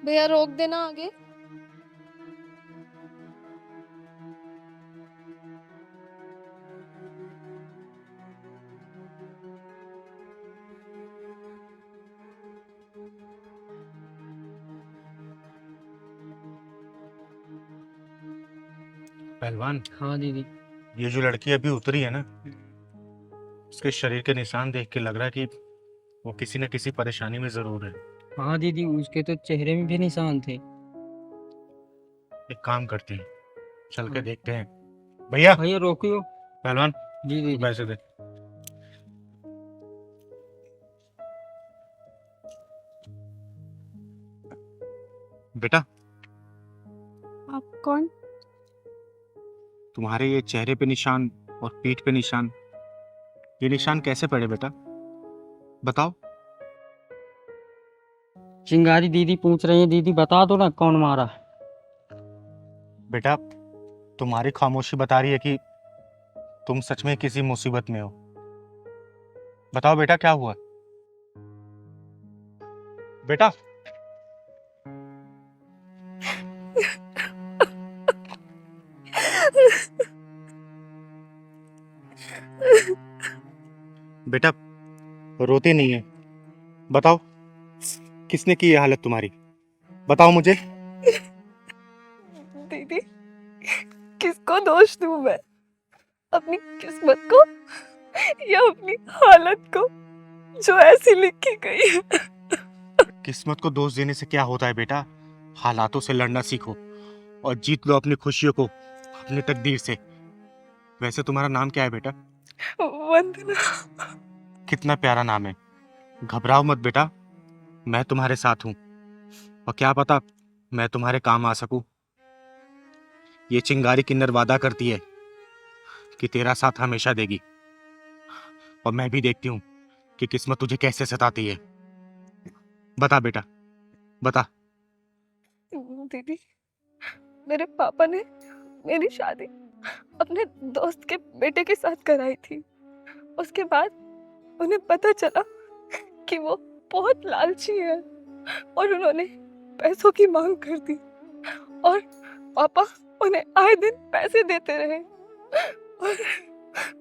भैया रोक देना आगे। पहलवान, हाँ दीदी। ये जो लड़की अभी उतरी है ना, उसके शरीर के निशान देख के लग रहा है कि वो किसी न किसी परेशानी में जरूर है। हाँ दीदी, उसके तो चेहरे में भी निशान थे। एक काम करते हैं, चल के हाँ। देखते हैं। भैया, भैया रोकियो। पहलवान जी तू दीदी। पैसे दे। बेटा, आप कौन? तुम्हारे ये चेहरे पे निशान और पीठ पे निशान, ये निशान कैसे पड़े बेटा? बताओ। चिंगारी दीदी पूछ रही है, दीदी बता दो ना कौन मारा। बेटा, तुम्हारी खामोशी बता रही है कि तुम सच में किसी मुसीबत में हो। बताओ बेटा, क्या हुआ? बेटा, बेटा रोते नहीं है। बताओ, किसने की ये हालत तुम्हारी? बताओ मुझे। दीदी, किसको दोष दूं मैं? अपनी किस्मत को या अपनी हालत को जो ऐसी लिखी गई है? किस्मत को दोष देने से क्या होता है बेटा? हालातों से लड़ना सीखो और जीत लो अपनी खुशियों को अपनी तकदीर से। वैसे तुम्हारा नाम क्या है बेटा? वंदना। कितना प्यारा नाम है। घबराओ मत बेटा, मैं तुम्हारे साथ हूं और क्या पता मैं तुम्हारे काम आ सकूं। ये चिंगारी किन्नर वादा करती है कि तेरा साथ हमेशा देगी, और मैं भी देखती हूँ कि किस्मत तुझे कैसे सताती है। बता बेटा, बता। दीदी, मेरे पापा ने मेरी शादी अपने दोस्त के बेटे के साथ कराई थी। उसके बाद उन्हें पता चला कि वो बहुत लालची है और उन्होंने पैसों की मांग कर दी और पापा उन्हें आए दिन पैसे देते रहे और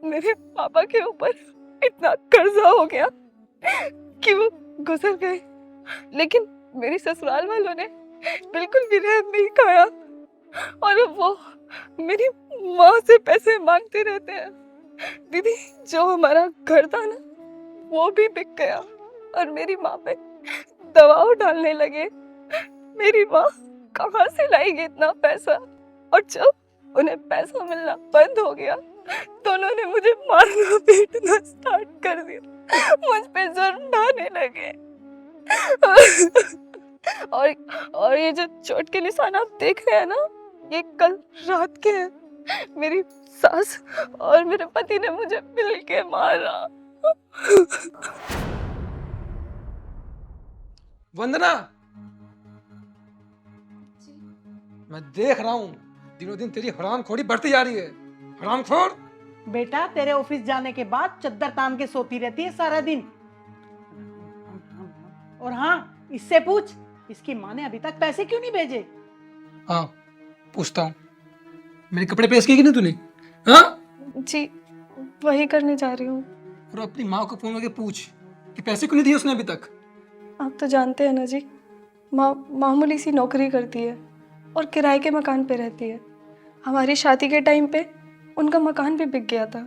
मेरे पापा के ऊपर इतना कर्जा हो गया कि वो गुजर गए। लेकिन मेरी ससुराल वालों ने बिल्कुल भी रहम नहीं खाया और अब वो मेरी माँ से पैसे मांगते रहते हैं। दीदी, जो हमारा घर था ना, वो भी बिक गया और मेरी माँ पे दबाव डालने लगे। मेरी माँ कहाँ से लाएगी इतना पैसा? और जब उन्हें पैसा मिलना बंद हो गया तो उन्होंने मुझे मारना पीटना स्टार्ट कर दिया। मुझ पे जुर्म ढाने लगे। और ये जो चोट के निशान आप देख रहे हैं ना, ये कल रात के हैं। मेरी सास और मेरे पति ने मुझे मिल के मारा। वंदना, मैं देख रहा हूँ दिनों दिन तेरी हरामखोरी बढ़ती जा रही है। हरामखोर। बेटा, तेरे ऑफिस जाने के बाद चद्दर तान के सोती रहती है सारा दिन। और हाँ, इससे पूछ, इसकी माँ ने अभी तक पैसे क्यों नहीं भेजे? हाँ, पूछता हूँ। मेरे कपड़े प्रेस किए कि नहीं तूने? हाँ? जी, वही करने जा रही हूँ। और अपनी माँ को फोन करके पूछ कि पैसे क्यों नहीं दिए उसने अभी तक। आप तो जानते हैं ना जी, माँ मामूली सी नौकरी करती है और किराए के मकान पे रहती है। हमारी शादी के टाइम पे उनका मकान भी बिक गया था।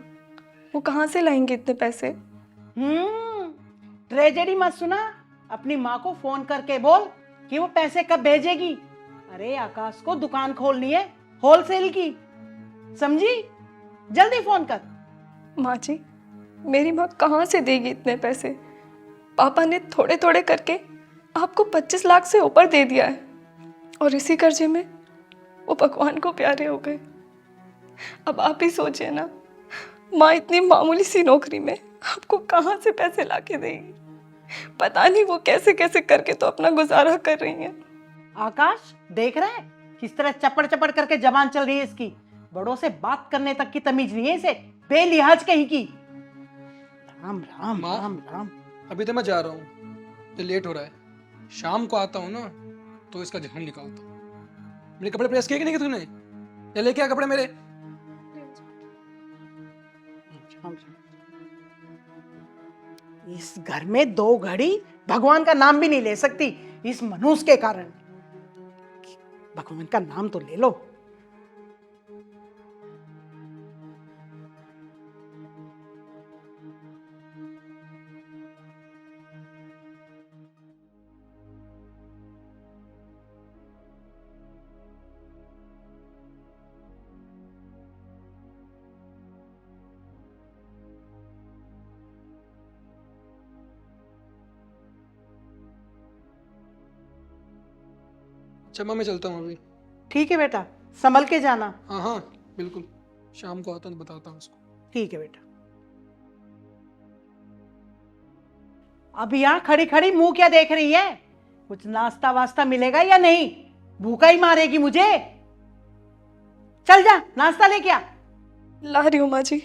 वो कहाँ से लाएंगे इतने पैसे? ट्रेजेडी मत सुना। अपनी माँ को फोन करके बोल कि वो पैसे कब भेजेगी। अरे आकाश को दुकान खोलनी है होलसेल की, समझी? जल्दी फोन कर। माँ जी, मेरी माँ कहाँ से देगी इतने पैसे? पापा ने थोड़े थोड़े करके आपको 25 लाख से ऊपर दे दिया है और इसी कर्जे में वो भगवान को प्यारे हो गए। अब आप ही सोचिए ना, माँ इतनी मामूली सी नौकरी में आपको कहाँ से पैसे लाके देगी? पता नहीं वो कैसे कैसे करके तो अपना गुजारा कर रही हैं। आकाश, देख रहा है किस तरह चपड़ चपड़ करके जबान चल रही है इसकी। बड़ों से बात करने तक की तमीज नहीं है इसे, बेलिहाज कहीं की। राम राम माँ? राम राम। अभी तो मैं जा रहा हूँ, तो लेट हो रहा है। शाम को आता हूँ ना, तो इसका ध्यान निकालता हूँ। मेरे कपड़े प्रेस किए कि नहीं किए तूने? या लेके आ कपड़े मेरे। इस घर में 2 घड़ी भगवान का नाम भी नहीं ले सकती इस मनुष्य के कारण। भगवान का नाम तो ले लो। अच्छा माँ, मैं चलता हूँ अभी। ठीक है बेटा, संभल के जाना। हाँ हाँ बिल्कुल, शाम को आता हूँ तो बताता हूँ उसको। ठीक है बेटा। अब यहाँ खड़ी खड़ी मुंह क्या देख रही है? कुछ नाश्ता वास्ता मिलेगा या नहीं? भूखा ही मारेगी मुझे। चल जा, नाश्ता लेके आ। ला रही हूँ माँ जी।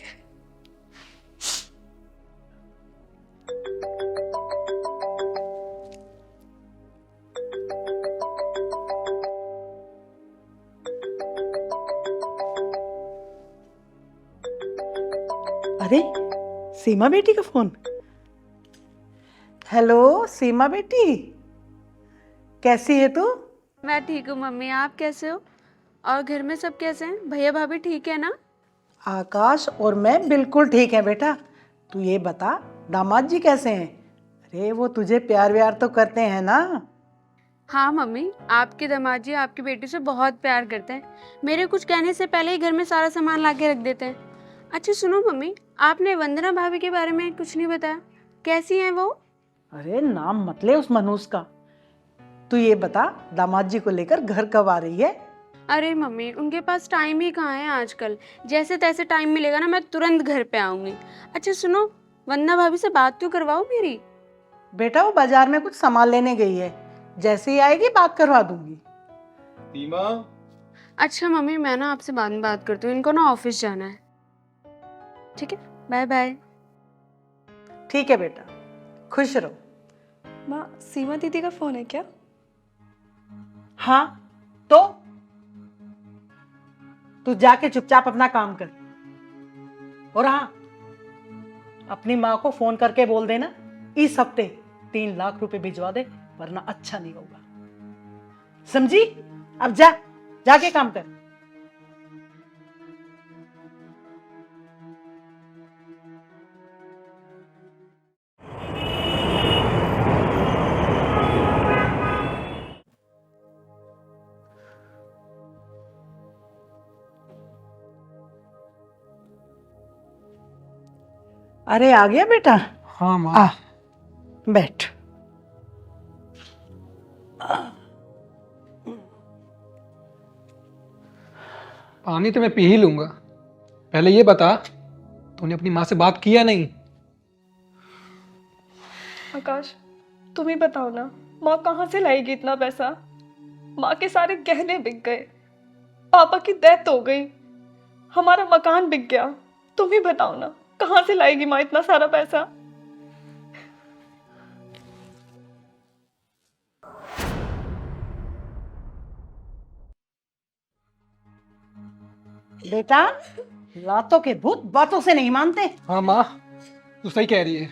अरे सीमा बेटी का फोन। हेलो सीमा बेटी, कैसी है तू? मैं ठीक हूँ मम्मी, आप कैसे हो? और घर में सब कैसे हैं? भैया भाभी ठीक है ना? आकाश और मैं बिल्कुल ठीक है बेटा। तू ये बता, दामाद जी कैसे हैं? अरे वो तुझे प्यार व्यार तो करते हैं ना? हाँ मम्मी, आपके दामाद जी आपकी बेटी से बहुत प्यार करते हैं। मेरे कुछ कहने से पहले ही घर में सारा सामान ला के रख देते हैं। अच्छा सुनो मम्मी, आपने वंदना भाभी के बारे में कुछ नहीं बताया, कैसी हैं वो? अरे नाम मत ले उस मनुष्य का। तू ये बता, दामाद जी को लेकर घर कब आ रही है? अरे मम्मी, उनके पास टाइम ही कहाँ है आजकल। जैसे तैसे टाइम मिलेगा ना, मैं तुरंत घर पे आऊंगी। अच्छा सुनो, वंदना भाभी से बात तो करवाओ मेरी। बेटा वो बाजार में कुछ सामान लेने गई है, जैसे ही आएगी बात करवा दूंगी। सीमा, अच्छा मम्मी, मैं ना आपसे बाद में बात करती हूँ, इनको ना ऑफिस जाना है। ठीक है, बाय बाय। ठीक है बेटा, खुश रहो। माँ, सीमा दीदी का फोन है क्या? हाँ तो तू जाके चुपचाप अपना काम कर। और हाँ, अपनी माँ को फोन करके बोल देना इस हफ्ते 3 लाख रुपए भिजवा दे, वरना अच्छा नहीं होगा, समझी? अब जा, जाके काम कर। अरे आ गया बेटा? हाँ माँ। आ बैठ। पानी तो मैं पी ही लूंगा, पहले ये बता तूने अपनी माँ से बात की या नहीं? आकाश, तुम ही बताओ ना, माँ कहाँ से लाएगी इतना पैसा? माँ के सारे गहने बिक गए, पापा की डेथ हो गई, हमारा मकान बिक गया। तुम ही बताओ ना, कहाँ से लाएगी माँ इतना सारा पैसा? बेटा, लातों के भूत बातों से नहीं मानते। हाँ माँ, तू सही कह रही है।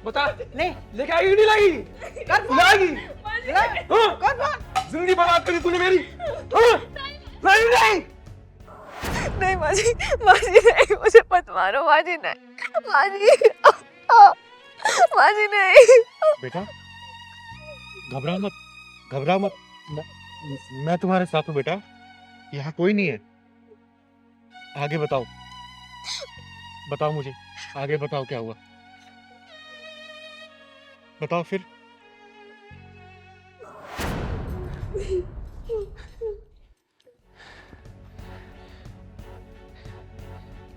बता, ले लेके आएगी कि नहीं लाएगी? कर फोन। लाएगी? हाँ, कर फोन। जिंदगी बर्बाद करी तूने मेरी। हाँ? नहीं नहीं। नहीं माँ जी नहीं, मुझे मत मारो माँ जी, नहीं माँ जी, माँ जी नहीं। बेटा घबराओ मत, मैं तुम्हारे साथ हूँ बेटा, यहाँ कोई नहीं है। आगे बताओ मुझे, आगे बताओ क्या हुआ, बताओ फिर।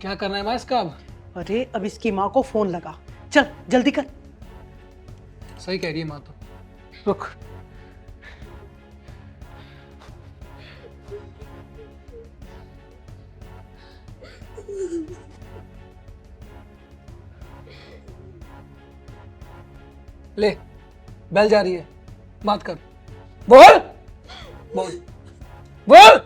क्या करना है माँ इसका अब? अरे अब इसकी माँ को फोन लगा, चल जल्दी कर। सही कह रही है माँ तो। रुक। ले, बेल जा रही है, बात कर। बोल बोल बोल।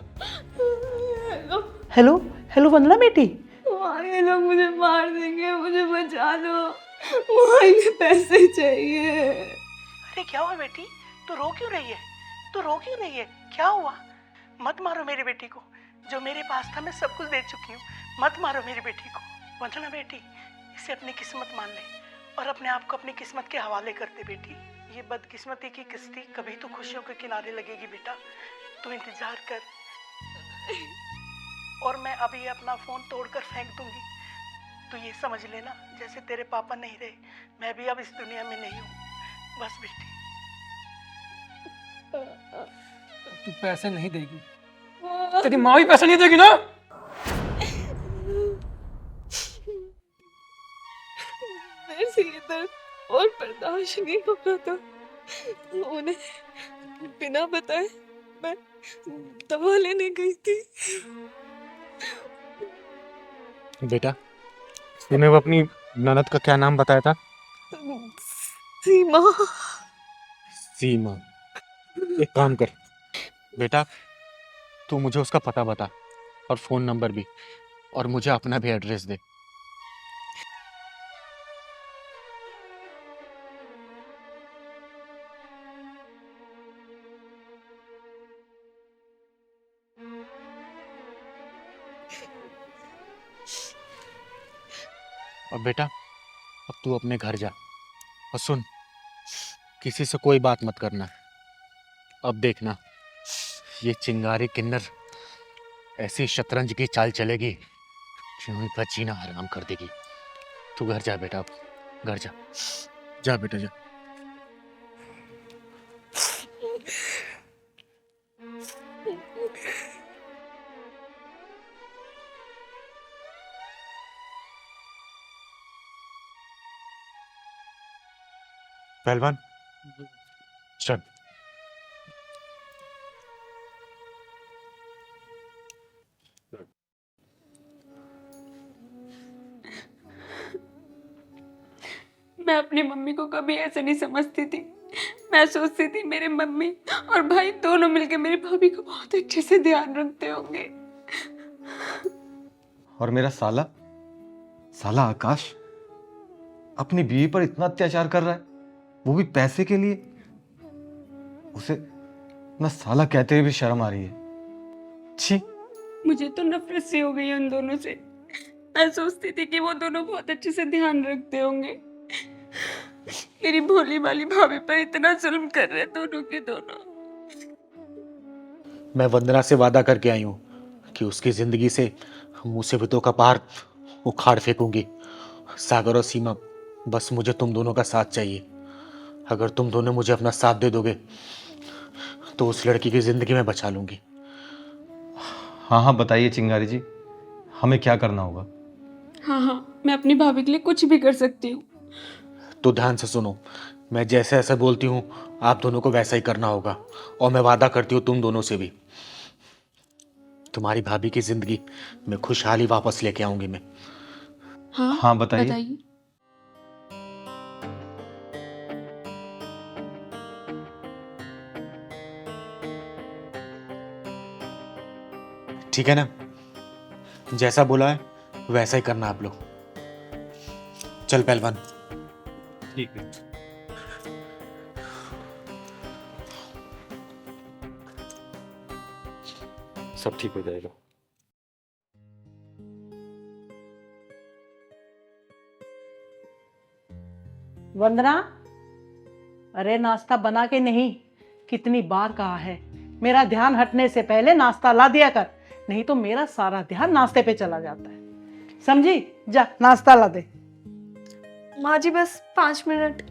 हेलो हेलो वंदना बेटी। वहाँ ये लोग मुझे मार देंगे, मुझे बचा लो, वहाँ इन्हें पैसे चाहिए। अरे क्या हुआ बेटी, तू रो क्यों रही है? तू रो क्यों रही है? क्या हुआ? मत मारो मेरी बेटी को, जो मेरे पास था मैं सब कुछ दे चुकी हूँ। मत मारो मेरी बेटी को। वंदना बेटी, इसे अपनी किस्मत मान ले और अपने आप को अपनी किस्मत के हवाले कर दे बेटी। ये बदकिस्मती की किस्ती कभी तो खुशियों के किनारे लगेगी बेटा, तू इंतजार कर। और मैं अभी अपना फोन तोड़कर फेंक दूंगी। तू ये समझ लेना, जैसे तेरे पापा नहीं रहे, मैं भी अब इस दुनिया में नहीं हूँ। बस बेटी। तू पैसे नहीं देगी, तेरी माँ भी पैसे नहीं देगी ना। मेरे से ये दर्द और बर्दाश्त नहीं हो रहा था। उन्हें बिना बताए मैं दवा लेने गई थी। बेटा, तूने वो अपनी ननद का क्या नाम बताया था? सीमा। सीमा। एक काम कर बेटा, तू मुझे उसका पता बता और फोन नंबर भी, और मुझे अपना भी एड्रेस दे। और बेटा, अब तू अपने घर जा और सुन, किसी से कोई बात मत करना। अब देखना, ये चिंगारी किन्नर ऐसी शतरंज की चाल चलेगी जो इनका जीना हराम कर देगी। तू घर जा बेटा, अब घर जा। जा बेटा जा। पहलवान चल। मैं अपनी मम्मी को कभी ऐसे नहीं समझती थी। मैं सोचती थी मेरे मम्मी और भाई दोनों मिलकर मेरी भाभी को बहुत अच्छे से ध्यान रखते होंगे। और मेरा साला साला आकाश अपनी बीवी पर इतना अत्याचार कर रहा है, वो भी पैसे के लिए। उसे ना साला कहते हुए भी शर्म आ रही है। छी। मुझे तो नफरत सी हो गई है उन दोनों से। मैं सोचती थी कि वो दोनों बहुत अच्छे से ध्यान रखते होंगे। मेरी भोली भाली भाभी पर इतना जुल्म कर रहे दोनों के दोनों। मैं वंदना से वादा करके आई हूँ कि उसकी जिंदगी से मुसीबतों का पहाड़ उखाड़ फेंकूंगी। सागर और सीमा, बस मुझे तुम दोनों का साथ चाहिए। अगर तुम दोनों मुझे अपना साथ दे दोगे तो उस लड़की की जिंदगी में बचा लूंगी। हाँ हाँ बताइए चिंगारी जी, हमें क्या करना होगा? हाँ, मैं अपनी भाभी के लिए कुछ भी कर सकती हूँ। तो ध्यान से सुनो, मैं जैसे ऐसा बोलती हूँ आप दोनों को वैसा ही करना होगा। और मैं वादा करती हूँ तुम दोनों से भी, तुम्हारी भाभी की जिंदगी में खुशहाली वापस लेके आऊंगी मैं। हाँ बताइए। ठीक है ना, जैसा बोला है वैसा ही करना आप लोग। चल पहलवान। ठीक है। सब ठीक हो जाएगा। वंदना, अरे नाश्ता बना के नहीं, कितनी बार कहा है मेरा ध्यान हटने से पहले नाश्ता ला दिया कर, नहीं तो मेरा सारा ध्यान नाश्ते पे चला जाता है। समझी? जा नाश्ता ला दे। माँ जी बस 5 मिनट।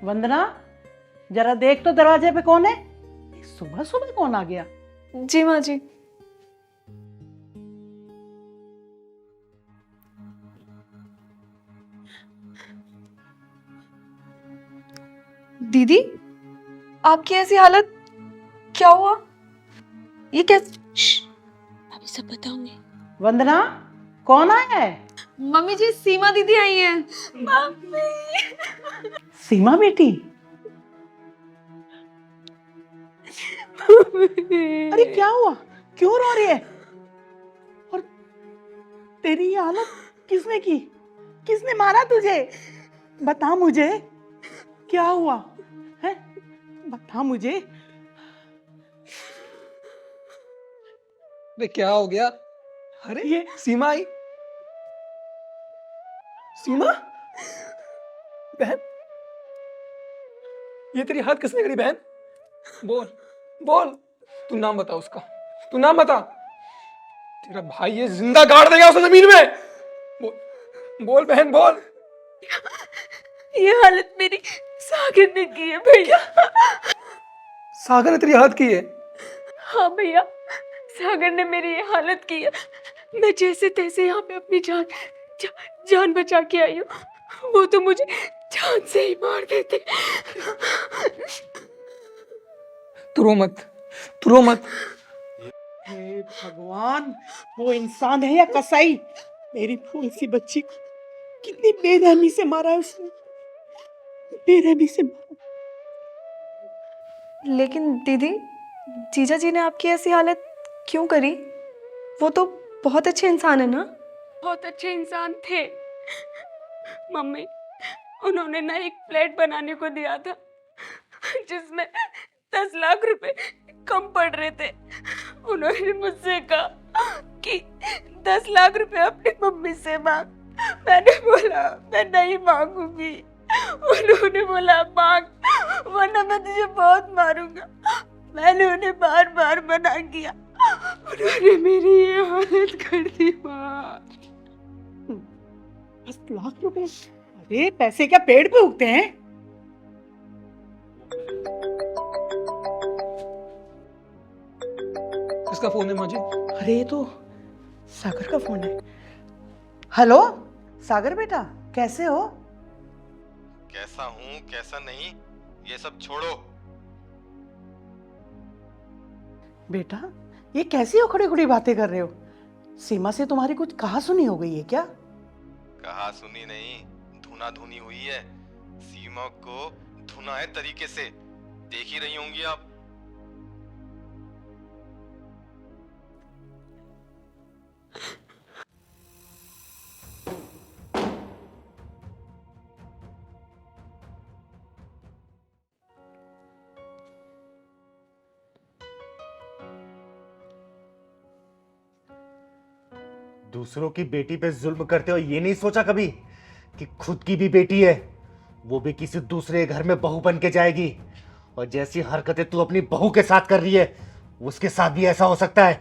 वंदना, जरा देख तो दरवाजे पे कौन है? सुबह सुबह कौन आ गया? जी माँ जी। दीदी, आपकी ऐसी हालत, क्या हुआ? ये कैसे? अभी सब बताऊंगी। वंदना, कौन आया है? मम्मी जी, सीमा दीदी आई हैं। सीमा बेटी? अरे क्या हुआ, क्यों रो रही है? और तेरी ये हालत किसने की? किसने मारा तुझे? बता मुझे, क्या हुआ है? बता मुझे। अरे क्या हो गया? अरे ये सीमा आई। सीमा बहन, ये तेरी हाथ किसने करी बहन? बोल बोल, तू नाम बता उसका, तू नाम बता। तेरा भाई ये जिंदा गाड़ देगा उसे जमीन में। बोल बोल बहन बोल। ये हालत मेरी सागर ने की है भैया। सागर ने तेरी हाथ की है? हाँ भैया, सागर ने मेरी ये हालत की है। मैं जैसे तैसे यहाँ पे अपनी जान बचा के आई हूँ, वो तो मुझे जान से ही मार देते। तू रो मत, तू रो मत। हे भगवान, वो इंसान है या कसाई? मेरी फूल सी बच्ची को कितनी बेरहमी से मारा है उसने, बेरहमी से मारा। लेकिन दीदी, जीजा जी ने आपकी ऐसी हालत क्यों करी? वो तो बहुत अच्छे इंसान है ना? बहुत अच्छे इंसान थे मम्मी। उन्होंने ना एक फ्लैट बनाने को दिया था जिसमें 10 लाख रुपए कम पड़ रहे थे। उन्होंने मुझसे कहा कि 10 लाख रुपए अपनी मम्मी से मांग। मैंने बोला मैं नहीं मांगूंगी। उन्होंने बोला मांग, वरना मैं तुझे बहुत मारूंगा। मैंने उन्हें बार बार मना किया, उन्होंने मेरी ये हालत कर दी माँ। 10 लाख रुपए? अरे पैसे क्या पेड़ पे उगते हैं? किसका फोन है माजी? अरे ये तो सागर का फोन है। हेलो सागर बेटा, कैसे हो? कैसा हूँ कैसा नहीं ये सब छोड़ो। बेटा, ये कैसी उखड़ी उखड़ी बातें कर रहे हो? सीमा से तुम्हारी कुछ कहा सुनी हो गई है क्या? कहा सुनी नहीं, धुना धुनी हुई है। सीमा को धुना है तरीके से, देख ही रही होंगी आप। दूसरों की बेटी पे जुल्म करते हो ये नहीं सोचा कभी कि खुद की भी बेटी है, वो भी किसी दूसरे घर में बहू बन के जाएगी। और जैसी हरकतें तू अपनी बहू के साथ कर रही है, उसके साथ भी ऐसा हो सकता है।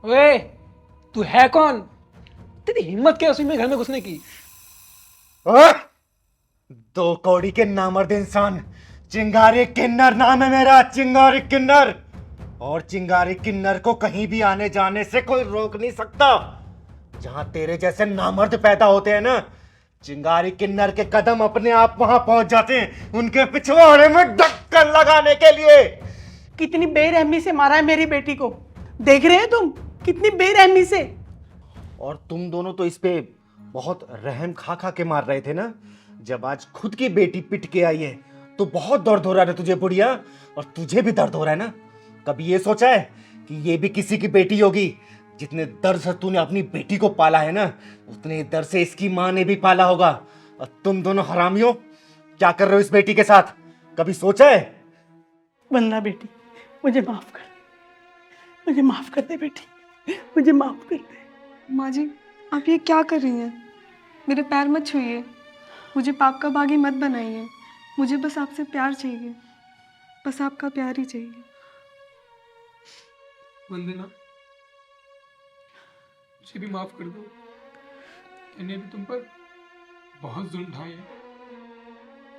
ओए, तू है कौन? तेरी हिम्मत क्या उसी में घर में घुसने की? आ? 2 कौड़ी के नामर्द इंसान, चिंगारी किन्नर नाम है मेरा, चिंगारी किन्नर। और चिंगारी किन्नर को कहीं भी आने जाने से कोई रोक नहीं सकता। जहां तेरे जैसे नामर्द पैदा होते हैं ना, चिंगारी किन्नर के कदम अपने आप वहां पहुंच जाते हैं, उनके पिछवाड़े में ढक्कन लगाने के लिए। कितनी बेरहमी से मारा है मेरी बेटी को, देख रहे हो तुम? कितनी बेरहमी से। और तुम दोनों तो इस पे बहुत रहम खा खा के मार रहे थे ना। जब आज खुद की बेटी पिट के आई है तो बहुत दर्द हो रहा है तुझे बुढ़िया, और तुझे भी दर्द हो रहा है ना। कभी ये सोचा है कि ये भी किसी की बेटी होगी? जितने दर्द से तूने अपनी बेटी को पाला है ना, उतने दर्द से इसकी माँ ने भी पाला होगा। और तुम दोनों हरामियों क्या कर रहे हो इस बेटी के साथ? कभी सोचा है? वंदना बेटी, मुझे माफ कर, मुझे माफ कर दे बेटी, मुझे माफ कर दे। माँ जी, आप ये क्या कर रही हैं? मेरे पैर मत छूइए, मुझे पाप का बागी मत बनाइए। मुझे बस आपसे प्यार चाहिए, बस आपका प्यार ही चाहिए। वंदना, मुझे भी माफ कर दो। मैंने भी तुम पर बहुत जुल्म ढाए हैं।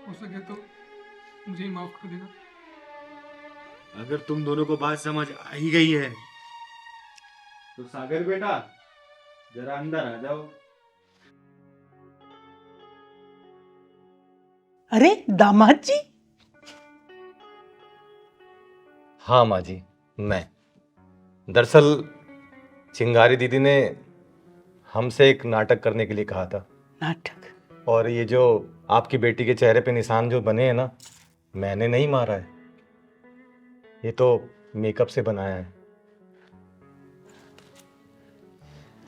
हो सके तो मुझे ही माफ कर देना। अगर तुम दोनों को बात समझ आ ही गई है तो सागर बेटा जरा अंदर आ जाओ। अरे दामाद जी! हाँ माँ जी, मैं दरअसल चिंगारी दीदी ने हमसे एक नाटक करने के लिए कहा था। नाटक? और ये जो आपकी बेटी के चेहरे पे निशान जो बने हैं ना, मैंने नहीं मारा है, ये तो मेकअप से बनाया है।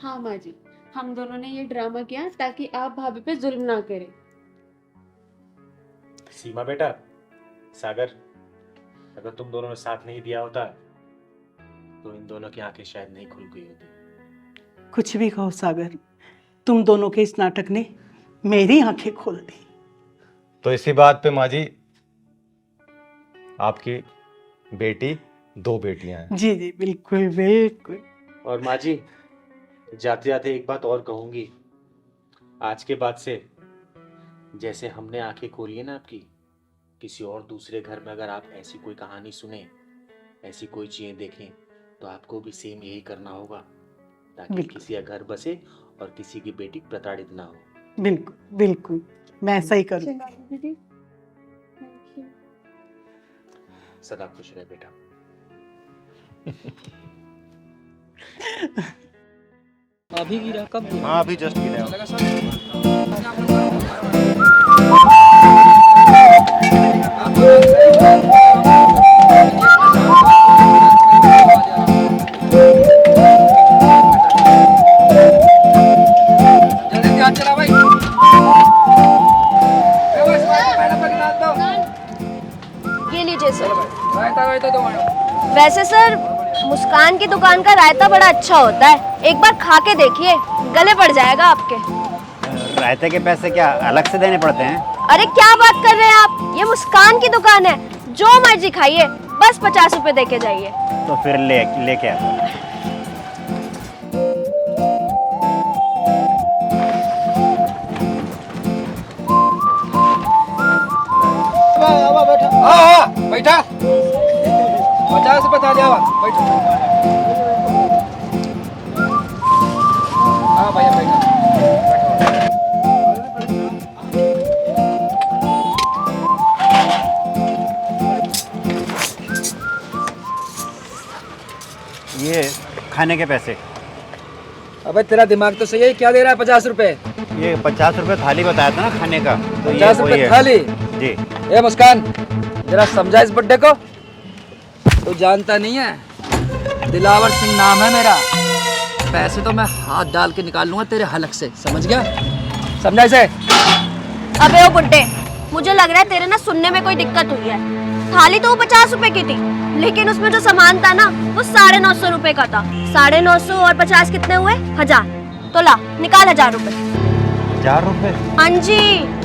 हाँ माँ जी, हम दोनों ने ये ड्रामा किया ताकि आप भाभी पे जुल्म ना करें। सीमा बेटा, सागर, अगर तुम दोनों ने साथ नहीं दिया होता तो इन दोनों की आंखें शायद नहीं खुल गई होती। कुछ भी कहो सागर, तुम दोनों के इस नाटक ने मेरी आंखें खोल दी। तो इसी बात पे माँ जी, आपकी बेटी 2 बेटियां हैं। जी जी बिल्कुल बिल्कुल। और माँ जी, जाते जाते एक बात और कहूंगी, आज के बाद से जैसे हमने आंखें खोली है ना आपकी, किसी और दूसरे घर में अगर आप ऐसी कोई कहानी सुने, ऐसी कोई चीजें देखें, तो आपको भी सेम यही करना होगा, ताकि बिल्कुल। किसी का घर बसे और किसी की बेटी प्रताड़ित ना हो। बिल्कुल बिल्कुल, मैं ऐसा ही करूँ। सदा खुश रहे बेटा। अभी गिरा, कब गिरा? हाँ, अभी जस्ट गिरा। जल्दी हाथ चला भाई। ये लीजिए सर। रायता दो मैडम। वैसे सर, मुस्कान की दुकान का रायता बड़ा अच्छा होता है, एक बार खा के देखिए, गले पड़ जाएगा आपके। रायते के पैसे क्या अलग से देने पड़ते हैं? अरे क्या बात कर रहे हैं आप, ये मुस्कान की दुकान है, जो मर्जी खाइए, बस 50 रुपए दे के जाइए। तो फिर लेके आओ। हाँ बैठा, 50 रुपये था लिया, बैठो। हाँ भैया बैठा। ये खाने के पैसे। अबे तेरा दिमाग तो सही है, क्या दे रहा है 50 रुपए? ये 50 रुपए थाली बताया था ना खाने का, तो ये 50 वही रुपए है। थाली? जी। ए मुस्कान, जरा समझा इस बुड्ढे को। तू जानता नहीं है, दिलावर सिंह नाम है मेरा। पैसे तो मैं हाथ डाल के निकाल लूंगा तेरे हलक से, समझ गया? समझा इसे? अबे ओ बुड्ढे, मुझे लग रहा है तेरे ना सुनने में कोई दिक्कत हुई है। थाली तो वो 50 रुपए की थी, लेकिन उसमें जो सामान था ना, वो 950 रुपए का था। 950 और 50 कितने हुए? 1000। तो ला निकाल 1000 रुपए। 1000 रुपए? हाँ जी,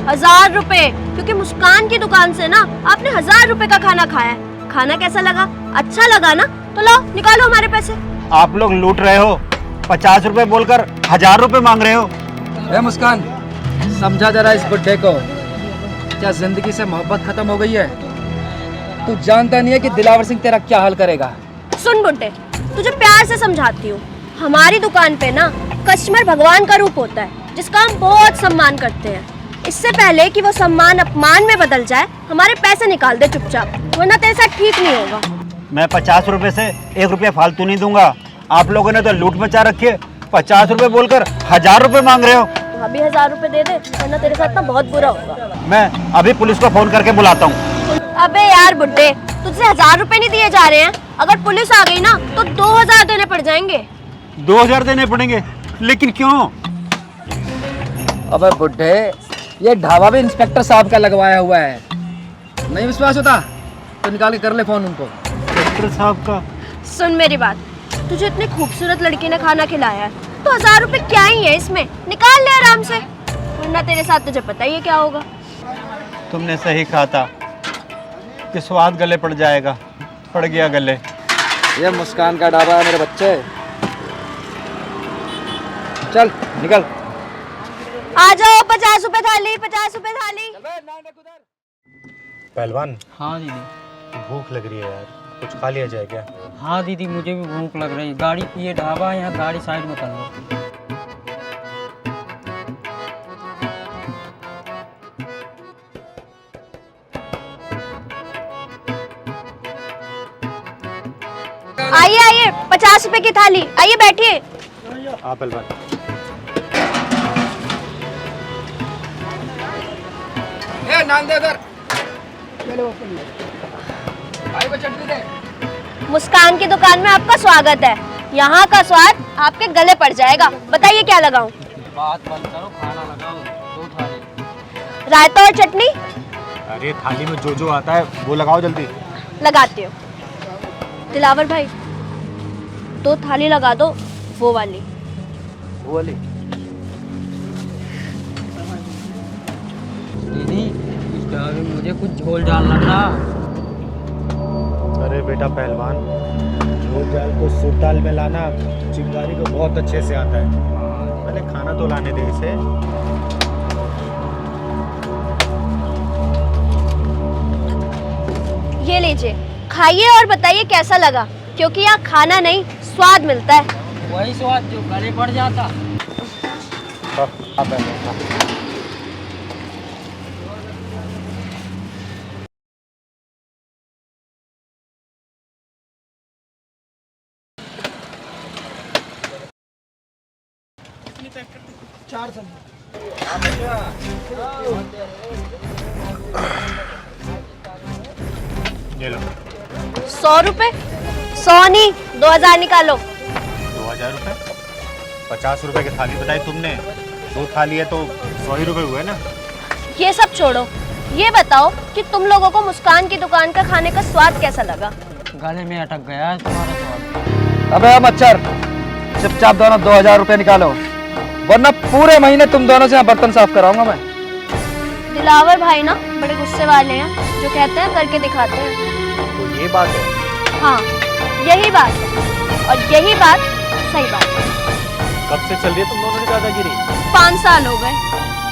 1000 रुपए, क्योंकि मुस्कान की दुकान से ना आपने 1000 रुपए का खाना खाया है। खाना कैसा लगा? अच्छा लगा ना? तो लाओ निकालो हमारे पैसे। आप लोग लूट रहे हो, 50 रुपए बोलकर 1000 रुपए मांग रहे हो। ए मुस्कान, समझा जरा इस बुड्ढे को, क्या जिंदगी से मोहब्बत खत्म हो गई है? तू जानता नहीं है कि दिलावर सिंह तेरा क्या हाल करेगा? सुन बुड्ढे, तुझे प्यार से समझाती हूँ, हमारी दुकान पे ना कस्टमर भगवान का रूप होता है, जिसका हम बहुत सम्मान करते हैं। इससे पहले कि वो सम्मान अपमान में बदल जाए, हमारे पैसे निकाल दे चुपचाप, वरना तेरे साथ ठीक नहीं होगा। मैं 50 रुपए से 1 रुपया फालतू नहीं दूंगा। आप लोगों ने तो लूट मचा रखी है। 50 रुपए बोलकर 1000 रुपए मांग रहे हो। अभी 1000 रुपए दे दे, वरना तेरे साथ ना बहुत बुरा होगा। मैं अभी पुलिस को फोन करके बुलाता हूँ। अबे यार बुड्ढे, तुझसे 1000 रुपए नहीं दिए जा रहे हैं, अगर पुलिस आ गई ना तो 2000 देने पड़ जाएंगे। 2000 देने पड़ेंगे? लेकिन क्यों? अबे बुड्ढे, ये ढाबा भी इंस्पेक्टर साहब का लगवाया हुआ है। नहीं विश्वास होता तो निकाल के कर ले फोन उनको। इंस्पेक्टर साहब का? सुन मेरी बात, तुझे इतनी खूबसूरत लड़की ने खाना खिलाया है, तो 1000 रुपए क्या ही है इसमें, निकाल ले आराम से, वरना तेरे साथ तुझे पता ही है क्या होगा। तुमने सही कहा था कि स्वाद गले पड़ जाएगा, पड़ गया गले। ये मुस्कान का ढाबा है मेरे बच्चे। चल निकल। आ जाओ, 50 रुपए थाली, 50 रुपए थाली। पहलवान, हाँ दीदी। भूख लग रही है यार, कुछ खा लिया जाए क्या? हाँ दीदी, मुझे भी भूख लग रही है। गाड़ी, ये ढाबा है यहाँ, गाड़ी साइड में कर लो। आइए आइए, 50 रुपए की थाली, आइए बैठिए। हाँ पहलवान। दे, नान दे उधर। भाई को चटनी दे। मुस्कान की दुकान में आपका स्वागत है। यहाँ का स्वाद आपके गले पड़ जाएगा। बताइए क्या लगाऊं? बात बंद करो, खाना लगाओ, 2 थाली। रायता और चटनी अरे थाली में जो जो आता है वो लगाओ जल्दी। लगाती हूँ। दिलावर भाई 2 थाली लगा दो, वो वाली। दीदी इस दाल में मुझे कुछ झोल डालना था। अरे बेटा पहलवान, झोल जाल को सूप दाल में लाना चिंगारी को बहुत अच्छे से आता है। पहले खाना तो लाने दे इसे। ये लीजिए, खाइए और बताइए कैसा लगा, क्योंकि यहाँ खाना नहीं स्वाद मिलता है। वही स्वाद जो गले पड़ जाता। ये लो 100 रुपए? 100 नहीं, 2000 निकालो। 2000 रुपए? 50 रुपए की थाली बताई तुमने, 2 थाली है तो 100 ही रुपए हुए ना। ये सब छोड़ो, ये बताओ कि तुम लोगों को मुस्कान की दुकान का खाने का स्वाद कैसा लगा? गले में अटक गया है तुम्हारा स्वाद। अबे मच्छर, चुपचाप दोनों 2000 रुपए निकालो, वरना पूरे महीने तुम दोनों से यहाँ बर्तन साफ कराऊंगा मैं। दिलावर भाई ना बड़े गुस्से वाले हैं, जो कहते हैं करके दिखाते हैं। तो ये बात है। हाँ, यही बात है, और यही बात सही बात है। कब से चल रही है तुम दोनों की दादागिरी? 5 साल हो गए।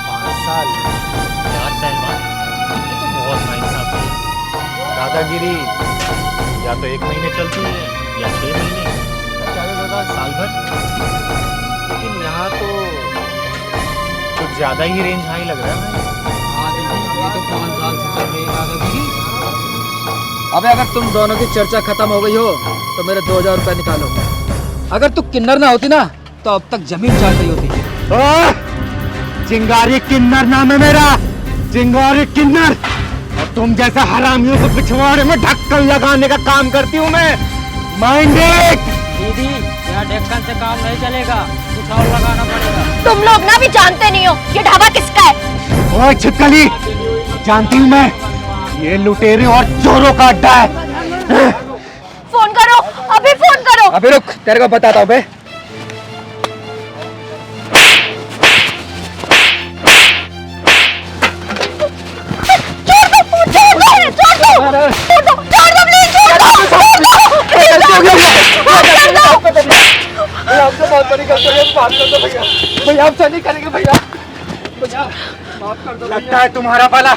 5 साल? यार पहलवान, ये तो बहुत नाइंसाफी है। दादागिरी या तो 1 महीने चलती है या 6 महीने, चाहे ज्यादा साल भर। लेकिन यहाँ तो कुछ ज्यादा ही रेंज हाई लग रहा है। हाँ दीदी, ये तो 5 साल से चल रही है दादागिरी। अबे अगर तुम दोनों की चर्चा खत्म हो गई हो तो मेरे 2000 रुपए निकालो। अगर तू किन्नर ना होती ना तो अब तक जमीन चाट गई होती। चिंगारी किन्नर नाम है मेरा, चिंगारी किन्नर। और तुम जैसा हरामियों को पिछवाड़े में ढक्कन लगाने का काम करती हूँ मैं। Mind it. दीदी यहाँ ढक्कन से काम नहीं चलेगा, कुछ और लगाना पड़ेगा। तुम लोग ना भी जानते नहीं हो ये ढाबा किसका है। ओए छिपकली, जानती हूँ मैं, ये लुटेरे और चोरों का अड्डा है। फोन करो, अभी फोन करो। अबे रुक, तेरे को बताता हूँ बे। आपसे बहुत बड़ी गलती हो गई, माफ कर दो भैया। भैया आपसे नहीं करेंगे भैया। माफ कर दो। लगता है तुम्हारा पाला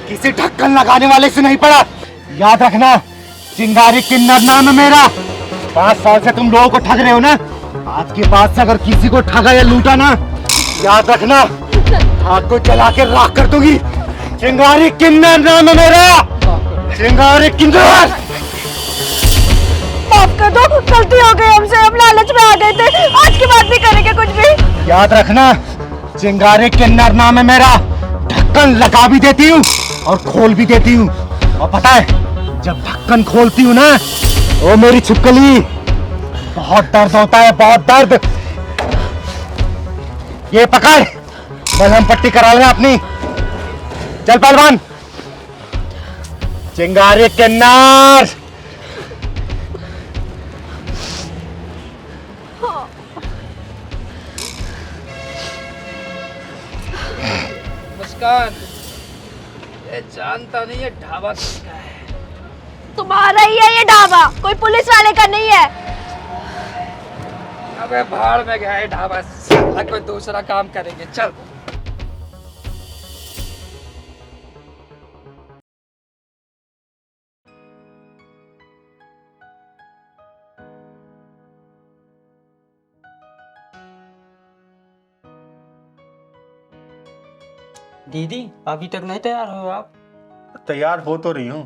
किसी ढक्कन लगाने वाले से नहीं पड़ा। याद रखना, चिंगारी किन्नर नाम है मेरा। 5 साल से तुम लोगों को ठग रहे हो ना। आज के बाद से अगर किसी को ठगा या लूटा ना, याद रखना आग को जला के राख कर दूंगी। चिंगारी किन्नर नाम है मेरा, चिंगारी किन्नर। माफ कर दो, गलती हो गई हमसे, हम लालच में आ गए थे, आज के बाद नहीं करेंगे कुछ भी। याद रखना, चिंगारी किन्नर नाम है मेरा। ढक्कन लगा भी देती हूँ और खोल भी देती हूँ। और पता है, जब ढक्कन खोलती हूँ ना, ओ मेरी छिपकली, बहुत दर्द होता है, बहुत दर्द। ये पकड़, मलहम पट्टी करा लेना अपनी। चल पहलवान। चिंगारी किन्नर। मुस्कान, ये जानता नहीं है ढाबा किसका है। तुम्हारा ही है ये ढाबा, कोई पुलिस वाले का नहीं है। अबे भाड़ में गया है ढाबा, साला कोई दूसरा काम करेंगे। चल। दीदी अभी तक नहीं तैयार हो आप? तैयार हो तो रही हूँ,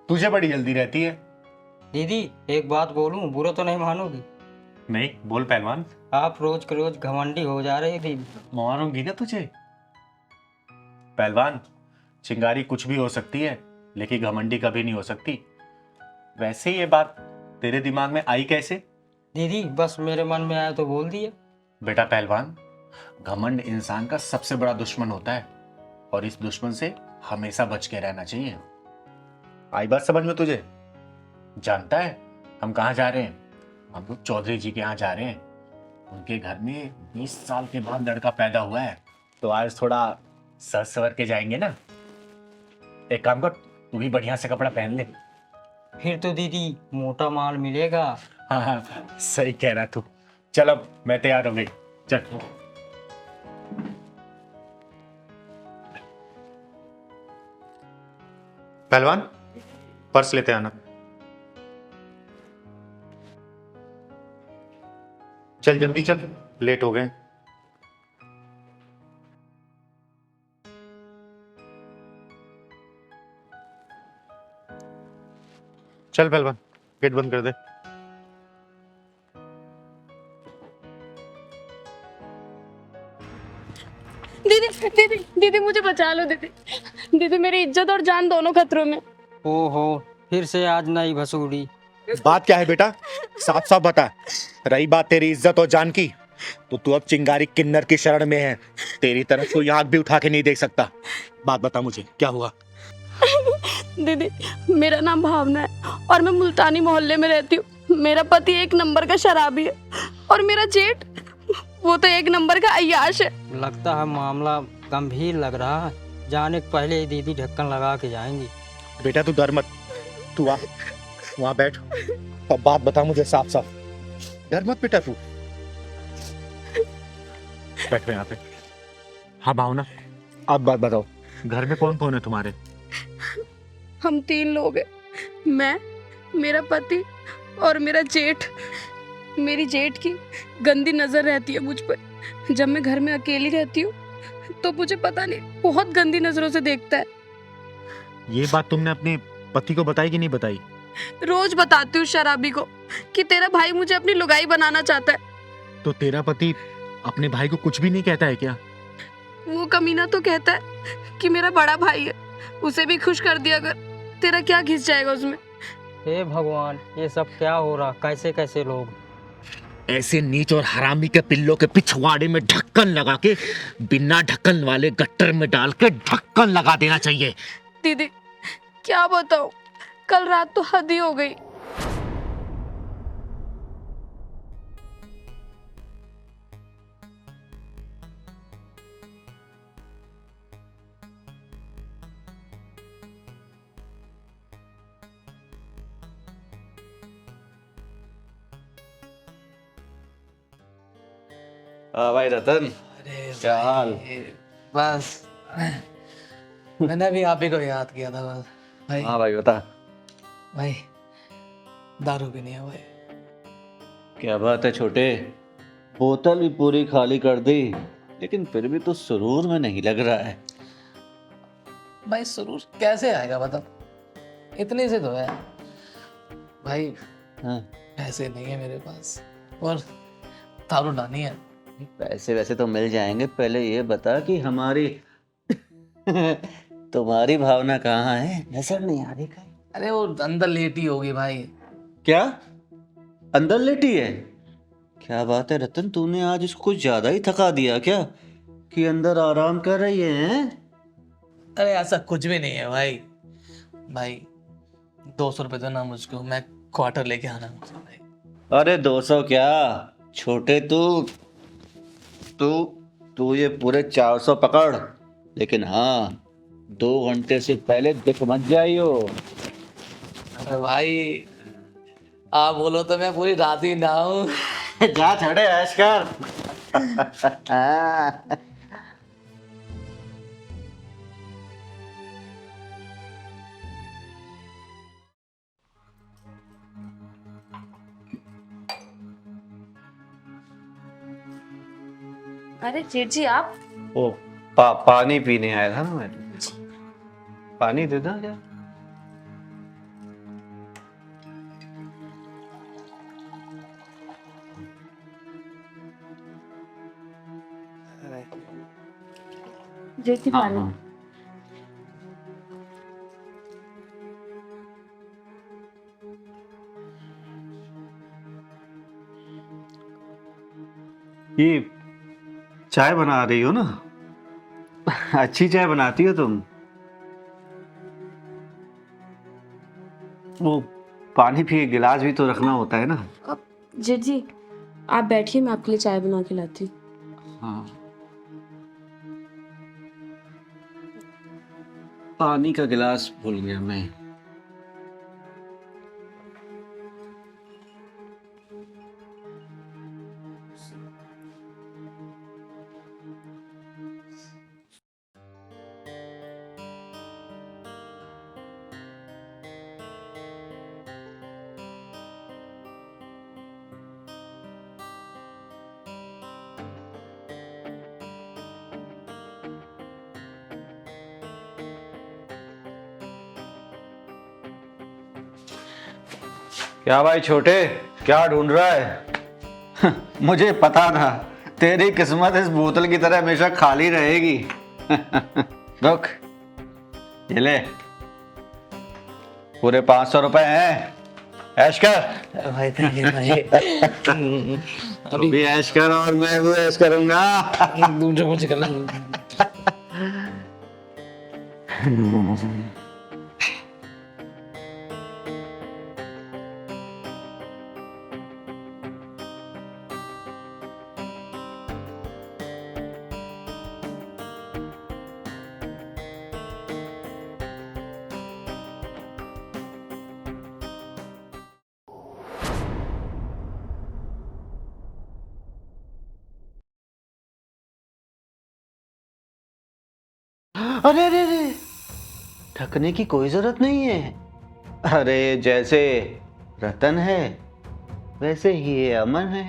तुझे बड़ी जल्दी रहती है। दीदी एक बात बोलूं, बुरा तो नहीं मानोगी? नहीं, बोल पहलवान। आप रोज के रोज घमंडी हो जा रही थी। मारूंगी ना तुझे। पहलवान, चिंगारी कुछ भी हो सकती है, लेकिन घमंडी कभी नहीं हो सकती। वैसे ये बात तेरे दिमाग में आई कैसे? दीदी बस मेरे मन में आया तो बोल दिया। बेटा पहलवान, घमंड इंसान का सबसे बड़ा दुश्मन होता है और इस दुश्मन से हमेशा बच के रहना चाहिए। आई बात समझ में तुझे? जानता है हम कहाँ जा रहे हैं? हम लोग चौधरी जी के यहाँ जा रहे हैं। उनके घर में 20 साल के बाद लड़का पैदा हुआ है, तो आज थोड़ा सज सवर के जाएंगे ना। एक काम कर, तू भी बढ़िया से कपड़ा पहन ले। फिर तो दीदी मोटा माल मिलेगा। हाँ हाँ, सही कह रहा तू। चल अब मैं तैयार हो गई, चल। पहलवान, पर्स लेते आना। चल जल्दी चल, लेट हो गए। चल पहलवान, गेट बंद कर दे। दीदी दीदी दीदी मुझे बचा लो दीदी। दीदी मेरी इज्जत और जान दोनों खतरों में। ओहो, फिर से आज नई भसूड़ी। बात क्या है बेटा, साफ साफ बता। रही बात तेरी इज्जत और जान की, तो तू अब चिंगारी किन्नर की शरण में है। तेरी तरफ कोई आंख भी उठा के नहीं देख सकता। बात बता मुझे, क्या हुआ? दीदी मेरा नाम भावना है और मैं मुल्तानी मोहल्ले में रहती हूँ। मेरा पति एक नंबर का शराबी है और मेरा जेठ वो तो एक नंबर का अय्याश है। लगता है मामला गंभीर लग रहा है। जाने के पहले ही दीदी ढक्कन लगा के जाएंगी। बेटा तू डर मत, तू आ वहां बैठ। अब बात बता मुझे साफ साफ, डर मत बेटा तू। बैठ यहाँ पे। हाँ भावना, अब बात बताओ, घर में कौन कौन है तुम्हारे? हम 3 लोग हैं, मैं, मेरा पति और मेरा जेठ। मेरी जेठ की गंदी नजर रहती है मुझ पर। जब मैं घर में अकेली रहती हूँ तो मुझे पता नहीं बहुत गंदी नजरों से देखता है। ये बात तुमने अपने पति को बताई कि नहीं बताई? रोज बताती हूँ शराबी को कि तेरा भाई मुझे अपनी लुगाई बनाना चाहता है। तो तेरा पति अपने भाई को कुछ भी नहीं कहता है क्या? वो कमीना तो कहता है कि मेरा बड़ा भाई है, उसे भी खुश कर दिया अगर, तेरा क्या घिस जाएगा उसमें। हे भगवान, ये सब क्या हो रहा? कैसे कैसे लोग। ऐसे नीच और हरामी के पिल्लों के पिछवाड़े में ढक्कन लगा के बिना ढक्कन वाले गट्टर में डाल के ढक्कन लगा देना चाहिए। दीदी क्या बताऊं, कल रात तो हद ही हो गई। हाँ भाई रतन, क्या हाल? बस मैंने भी आप ही को याद किया था बस भाई। हाँ भाई बता। भाई दारू भी नहीं है भाई। क्या बात है छोटे, बोतल भी पूरी खाली कर दी, लेकिन फिर भी तो सुरूर में नहीं लग रहा है। भाई सुरूर कैसे आएगा बता, इतने से तो है भाई। हाँ। पैसे नहीं है मेरे पास और दारू लानी है। पैसे वैसे तो मिल जाएंगे, पहले ये बता कि हमारी तुम्हारी भावना कहाँ है? नजर नहीं आ रही कहीं। अरे वो अंदर लेटी होगी भाई। क्या अंदर लेटी है? क्या बात है रतन, तूने आज इसको कुछ ज्यादा ही थका दिया क्या कि अंदर आराम कर रही है? अरे ऐसा कुछ भी नहीं है भाई। भाई 200 रुपए दो ना मुझको, मैं क्वार्टर लेके आना मुझे भाई। अरे 200 क्या छोटे, तू ये पूरे 400 पकड़, लेकिन हाँ 2 घंटे से पहले दिख मत जाइयो। अरे भाई आप बोलो तो मैं पूरी रात ही ना हूँ। जा छड़े ऐश कर। अरे जेठ जी आप ओ पानी पीने आया था ना मैं। पानी दे दो क्या? जेठ जी पानी। ये चाय बना रही हो ना? अच्छी चाय बनाती हो तुम। वो पानी भी, गिलास भी तो रखना होता है ना। अब जेठ जी आप बैठिए, मैं आपके लिए चाय बना के लाती हूँ। हाँ, पानी का गिलास भूल गया मैं। क्या भाई छोटे, क्या ढूंढ रहा है? मुझे पता था तेरी किस्मत इस बोतल की तरह हमेशा खाली रहेगी। रुक, ये ले, पूरे 500 रुपए हैं, ऐश कर। भाई थैंक यू भाई। अभी ऐश कर और मैं भी ऐश करूंगा। दूसरे मुझे करना। अरे अरे अरे, ढकने की कोई जरूरत नहीं है। अरे जैसे रतन है वैसे ही ये अमन है,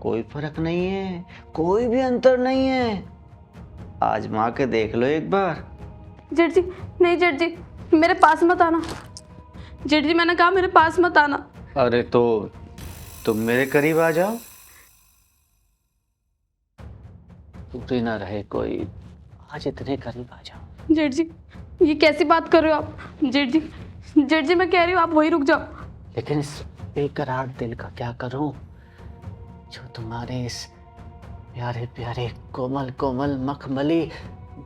कोई फर्क नहीं है, कोई भी अंतर नहीं है। आजमा के देख लो एक बार। जेठ जी नहीं, जेठ जी मेरे पास मत आना। जेठ जी मैंने कहा मेरे पास मत आना। अरे तो तुम मेरे करीब आ जाओ, टूटे ना रहे कोई, आज इतने करीब आ जाओ। जेठ जी ये कैसी बात कर रहे हो आप? जेठ जी मैं कह रही हूँ आप वहीं रुक जाओ। लेकिन इस बेकरार दिल का क्या करूं जो तुम्हारे इस प्यारे प्यारे कोमल कोमल मखमली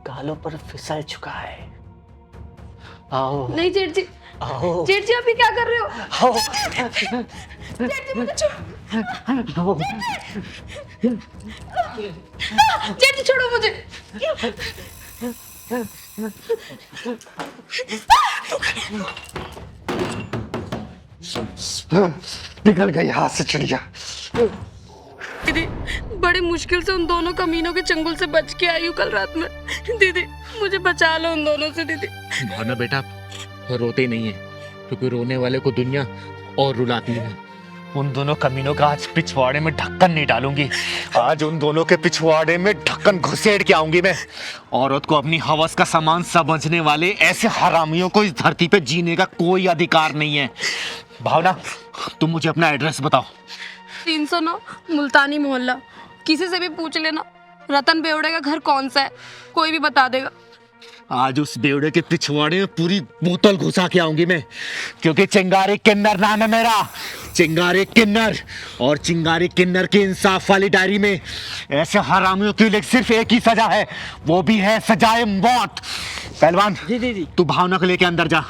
गालों पर फिसल चुका है। आओ। नहीं जेठ जी, आओ। जेठ जी आप ये क्या कर रहे हो? आओ। जेठ जी मुझे आओ। जेठ जी छोड़ो मुझे। निकल गई हाथ से चिड़िया। दीदी बड़ी मुश्किल से उन दोनों कमीनों के चंगुल से बच के आई हूँ कल रात में। दीदी मुझे बचा लो उन दोनों से। दीदी भावना बेटा रोते नहीं है, क्योंकि रोने वाले को दुनिया और रुलाती है। उन दोनों कमीनों का आज पिछवाड़े में ढक्कन नहीं डालूंगी। आज उन दोनों के पिछवाड़े में ढक्कन घुसेड़ के आऊंगी मैं। औरत को अपनी हवस का सामान समझने वाले ऐसे हरामियों को इस धरती पे जीने का कोई अधिकार नहीं है। भावना तुम मुझे अपना एड्रेस बताओ। 309 मुल्तानी मोहल्ला। किसी से भी पूछ लेना रतन बेवड़े का घर कौन सा है, कोई भी बता देगा। आज उस बेवड़े के पिछवाड़े में पूरी बोतल घुसा के आऊंगी मैं, क्योंकि चिंगारी किन्नर नाम है मेरा, चिंगारी किन्नर। और चिंगारी किन्नर की इंसाफ वाली डायरी में ऐसे हरामियों के लिए सिर्फ एक ही सजा है, वो भी है सजाए मौत। पहलवान जी तू भावना को लेके अंदर जा,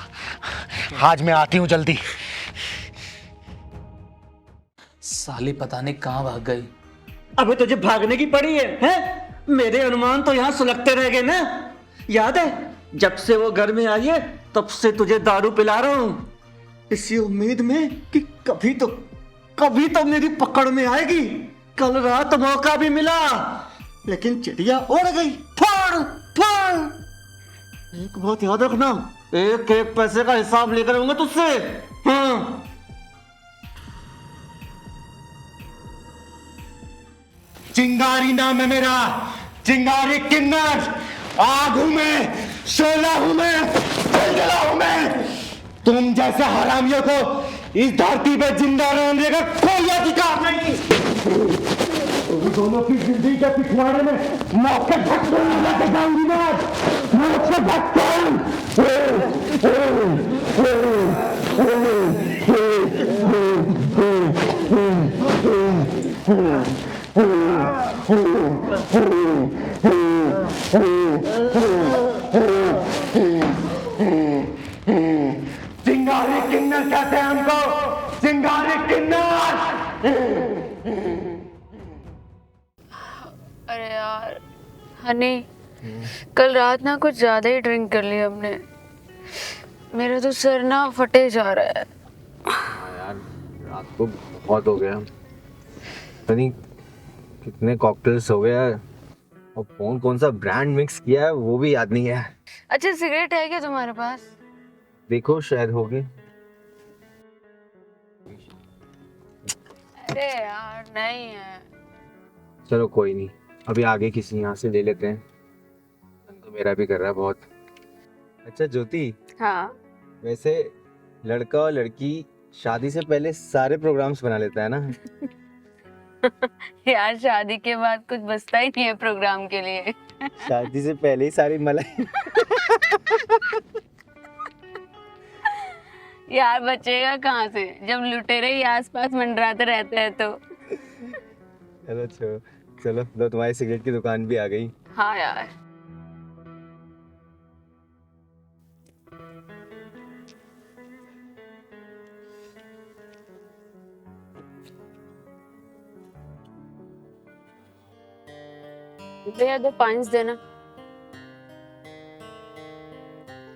आज मैं आती हूँ जल्दी। साली पता नहीं कहाँ भाग गई। अबे तुझे भागने की पड़ी है, हैं? मेरे अनुमान तो यहाँ सुलगते रह गए ना। याद है जब से वो घर में आई है तब से तुझे दारू पिला रहा हूँ, इसी उम्मीद में कि कभी तो मेरी पकड़ में आएगी। कल रात मौका भी मिला लेकिन चिड़िया उड़ गई। फाड़ फाड़। एक बात याद रखना, एक एक पैसे का हिसाब लेकर आऊंगा तुझसे। हाँ चिंगारी नाम है मेरा, चिंगारी किन्नर। आग हूं मैं, शोला हूं मैं, जलजला हूं मैं। तुम जैसे हरामियों को इस धरती पे जिंदा रहने का कोई अधिकार नहीं। तुम दोनों की जिंदगी के पिछवाड़े में मौत के झटके लेके जाऊंगी मैं, मौत के झटके। चिंगारी किन्नर कहते हैं हमको, चिंगारी किन्नर। अरे यार हनी, कल रात ना कुछ ज्यादा ही ड्रिंक कर लिया हमने। मेरा तो सर ना फटे जा रहा है। यार रात को बहुत हो गया, पता नहीं कितने कॉकटेल्स हो गए यार, और कौन कौन सा ब्रांड मिक्स किया है वो भी याद नहीं है। अच्छा सिगरेट है क्या तुम्हारे पास? देखो शायद हो गए। अरे यार नहीं है। चलो कोई नहीं, अभी आगे किसी यहाँ से ले लेते हैं, मन तो मेरा भी कर रहा है बहुत। अच्छा ज्योति, हाँ वैसे लड़का और लड़की शादी से पहले सारे प्रोग्राम्स बना लेता है ना? यार शादी के बाद कुछ बचता ही नहीं है प्रोग्राम के लिए। शादी से पहले ही सारी मलाई। यार बचेगा कहाँ से जब लुटेरे ही आसपास मंडराते रहते हैं तो। चलो चलो चलो, लो तुम्हारी सिगरेट की दुकान भी आ गई। हाँ यार भैया 2 पाइंस देना।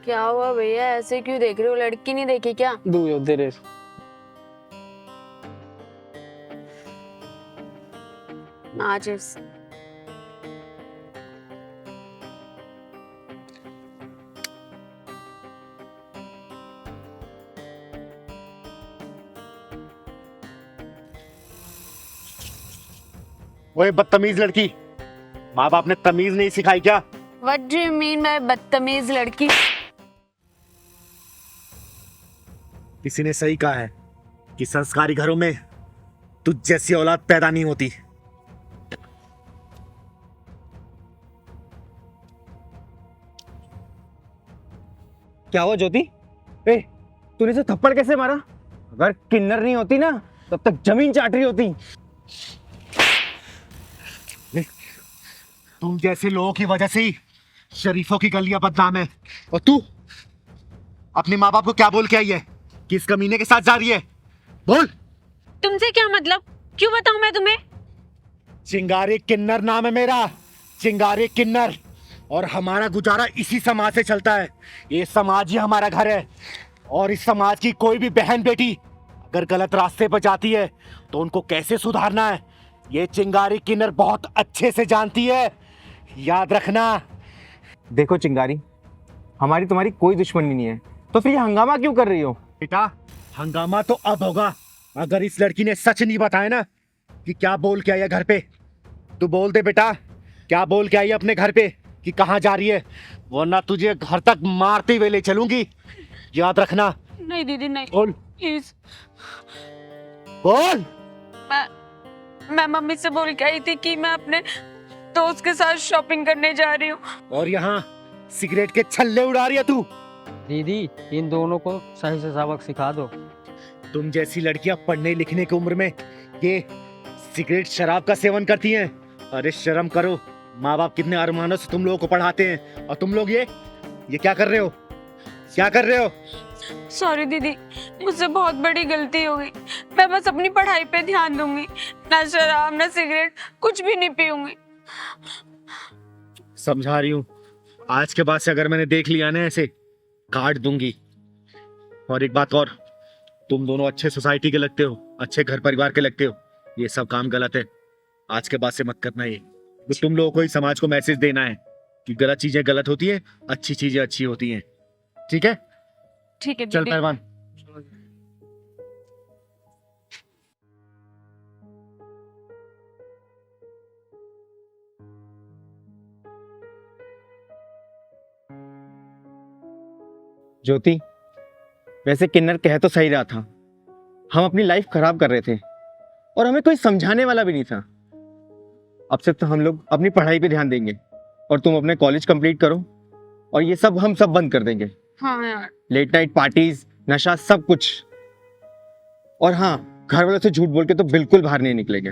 क्या हुआ भैया, ऐसे क्यों देख रहे हो? लड़की नहीं देखी क्या? दो दे रहे। माचिस। ओए बदतमीज लड़की, माँ बाप ने तमीज नहीं सिखाई क्या? What do you mean by बदतमीज लड़की? किसी ने सही कहा है कि संस्कारी घरों में तुझ जैसी औलाद पैदा नहीं होती। क्या हुआ ज्योति? ए, तूने इसे थप्पड़ कैसे मारा? अगर किन्नर नहीं होती ना तब तक जमीन चाट रही होती। तुम जैसे लोगों की वजह से ही शरीफों की गलियां बदनाम है। और तू अपने माँ बाप को क्या बोल के आई है? किस कमीने के साथ जा रही है? बोल। तुमसे क्या मतलब? क्यों बताऊं मैं तुम्हें? चिंगारी किन्नर नाम है मेरा, चिंगारी किन्नर। और हमारा गुजारा इसी समाज से चलता है। ये समाज ही हमारा घर है, और इस समाज की कोई भी बहन बेटी अगर गलत रास्ते पर जाती है तो उनको कैसे सुधारना है ये चिंगारी किन्नर बहुत अच्छे से जानती है, याद रखना। देखो चिंगारी, हमारी तुम्हारी कोई दुश्मनी नहीं है, तो फिर ये हंगामा क्यों कर रही हो? बेटा हंगामा तो अब होगा अगर इस लड़की ने सच नहीं बताया ना कि क्या बोल के आई है घर पे। तू बोल दे बेटा, क्या बोल के आई है अपने घर पे कि कहाँ जा रही है, वरना तुझे घर तक मारते हुए ले चलूंगी, याद रखना। नहीं दीदी नहीं, बोल प्लीज। बोल। मैं मम्मी से बोल के आई थी कि मैं अपने दोस्त के साथ शॉपिंग करने जा रही हूँ। और यहाँ सिगरेट के छल्ले उड़ा रही है तू। दीदी इन दोनों को सही से सबक सिखा दो। तुम जैसी लड़कियां पढ़ने लिखने की उम्र में ये सिगरेट शराब का सेवन करती हैं। अरे शर्म करो, माँ बाप कितने अरमानों से तुम लोगों को पढ़ाते हैं, और तुम लोग ये क्या कर रहे हो? क्या कर रहे हो? सॉरी दीदी, मुझसे बहुत बड़ी गलती हो गई। मैं बस अपनी पढ़ाई पे ध्यान दूंगी, ना शराब ना सिगरेट, कुछ भी नहीं पीऊंगी। समझा रही हूँ, आज के बाद से अगर मैंने देख लिया ना ऐसे काट दूंगी। और एक बात और, तुम दोनों अच्छे सोसाइटी के लगते हो, अच्छे घर परिवार के लगते हो, ये सब काम गलत है। आज के बाद से मत करना ये। तो तुम लोगों को ही समाज को मैसेज देना है कि गलत चीजें गलत होती है, अच्छी चीजें अच्छी होती हैं। ठीक है? ठीक है चल दीदी। पहलवान। ज्योति, वैसे किन्नर कह तो सही रहा था, हम अपनी लाइफ खराब कर रहे थे और हमें कोई समझाने वाला भी नहीं था। अब से तो हम लोग अपनी पढ़ाई पे ध्यान देंगे और तुम अपने कॉलेज कंप्लीट करो, और ये सब हम सब बंद कर देंगे। हाँ यार। लेट नाइट पार्टीज, नशा, सब कुछ। और हाँ, घर वालों से झूठ बोल के तो बिल्कुल बाहर नहीं निकलेंगे।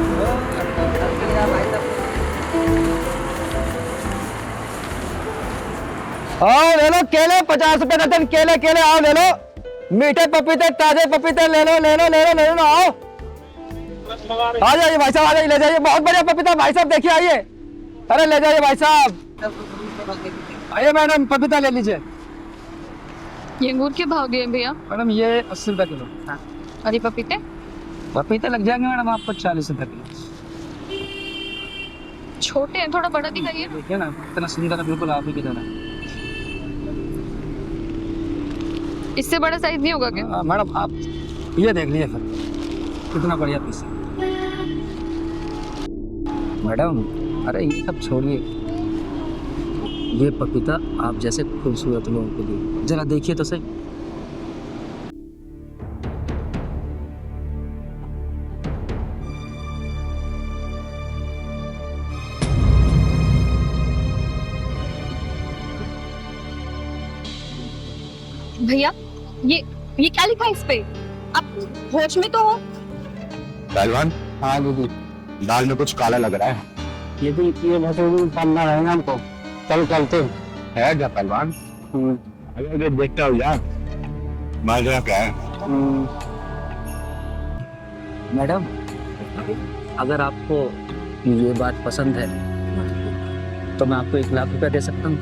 आओ ले लो केले, 50 रुपए दर्जन केले, केले आओ ले लो। मीठे पपीते, ताजे पपीते ले लो, ले लो, ले लो, ले लो, आओ। आ जाइए भाई साहब, आ जाइए, ले जाइए, बहुत बढ़िया पपीता भाई साहब, देखिए आइए। अरे ले जाइए भाई साहब, आइए मैडम, पपीता ले लीजिए। ये अंगूर के भाव दिए भैया? मैडम ये 80 रुपए किलो। और ये पपीते? पपीते लग जाएंगे मैडम आपको 40 रुपए किलो। छोटे हैं, थोड़ा बड़ा दिखाइए। देखिए ना इतना सुंदर है, बिल्कुल आप ही की तरह। इससे बड़ा साइज नहीं होगा क्या? मैडम आप ये देख लीजिए फिर, कितना बढ़िया पीस है। मैडम अरे ये सब छोड़िए, ये पपीता आप जैसे खूबसूरत लोगों के लिए, जरा देखिए तो सही। भैया ये क्या लिखा है इस पे? आप होश में तो हो? पहलवान, हाँ दीदी, दाल में कुछ काला लग रहा है। ये भी करना रहेगा हमको, चल चलते है क्या पहलवान? अगर देखता हूँ यार, माजरा क्या है? मैडम अगर आपको ये बात पसंद है तो मैं आपको 1 लाख रुपया दे सकता हूँ,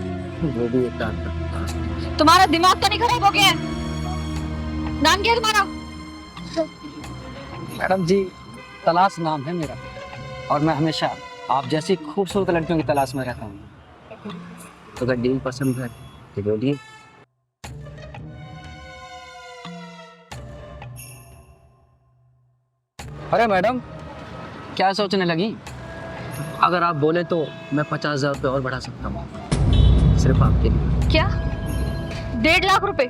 वो भी 1 लाख का। तुम्हारा दिमाग तो नहीं खराब हो गया है? नाम क्या है तुम्हारा? मैडम जी तलाश नाम है मेरा, और मैं हमेशा आप जैसी खूबसूरत लड़कियों की तलाश में रहता हूँ। तो अगर डील पसंद है तो बोलिए। अरे मैडम क्या सोचने लगी? अगर आप बोले तो मैं 50,000 रुपये और बढ़ा सकता हूँ, सिर्फ आपके लिए। क्या 1.5 लाख रुपए?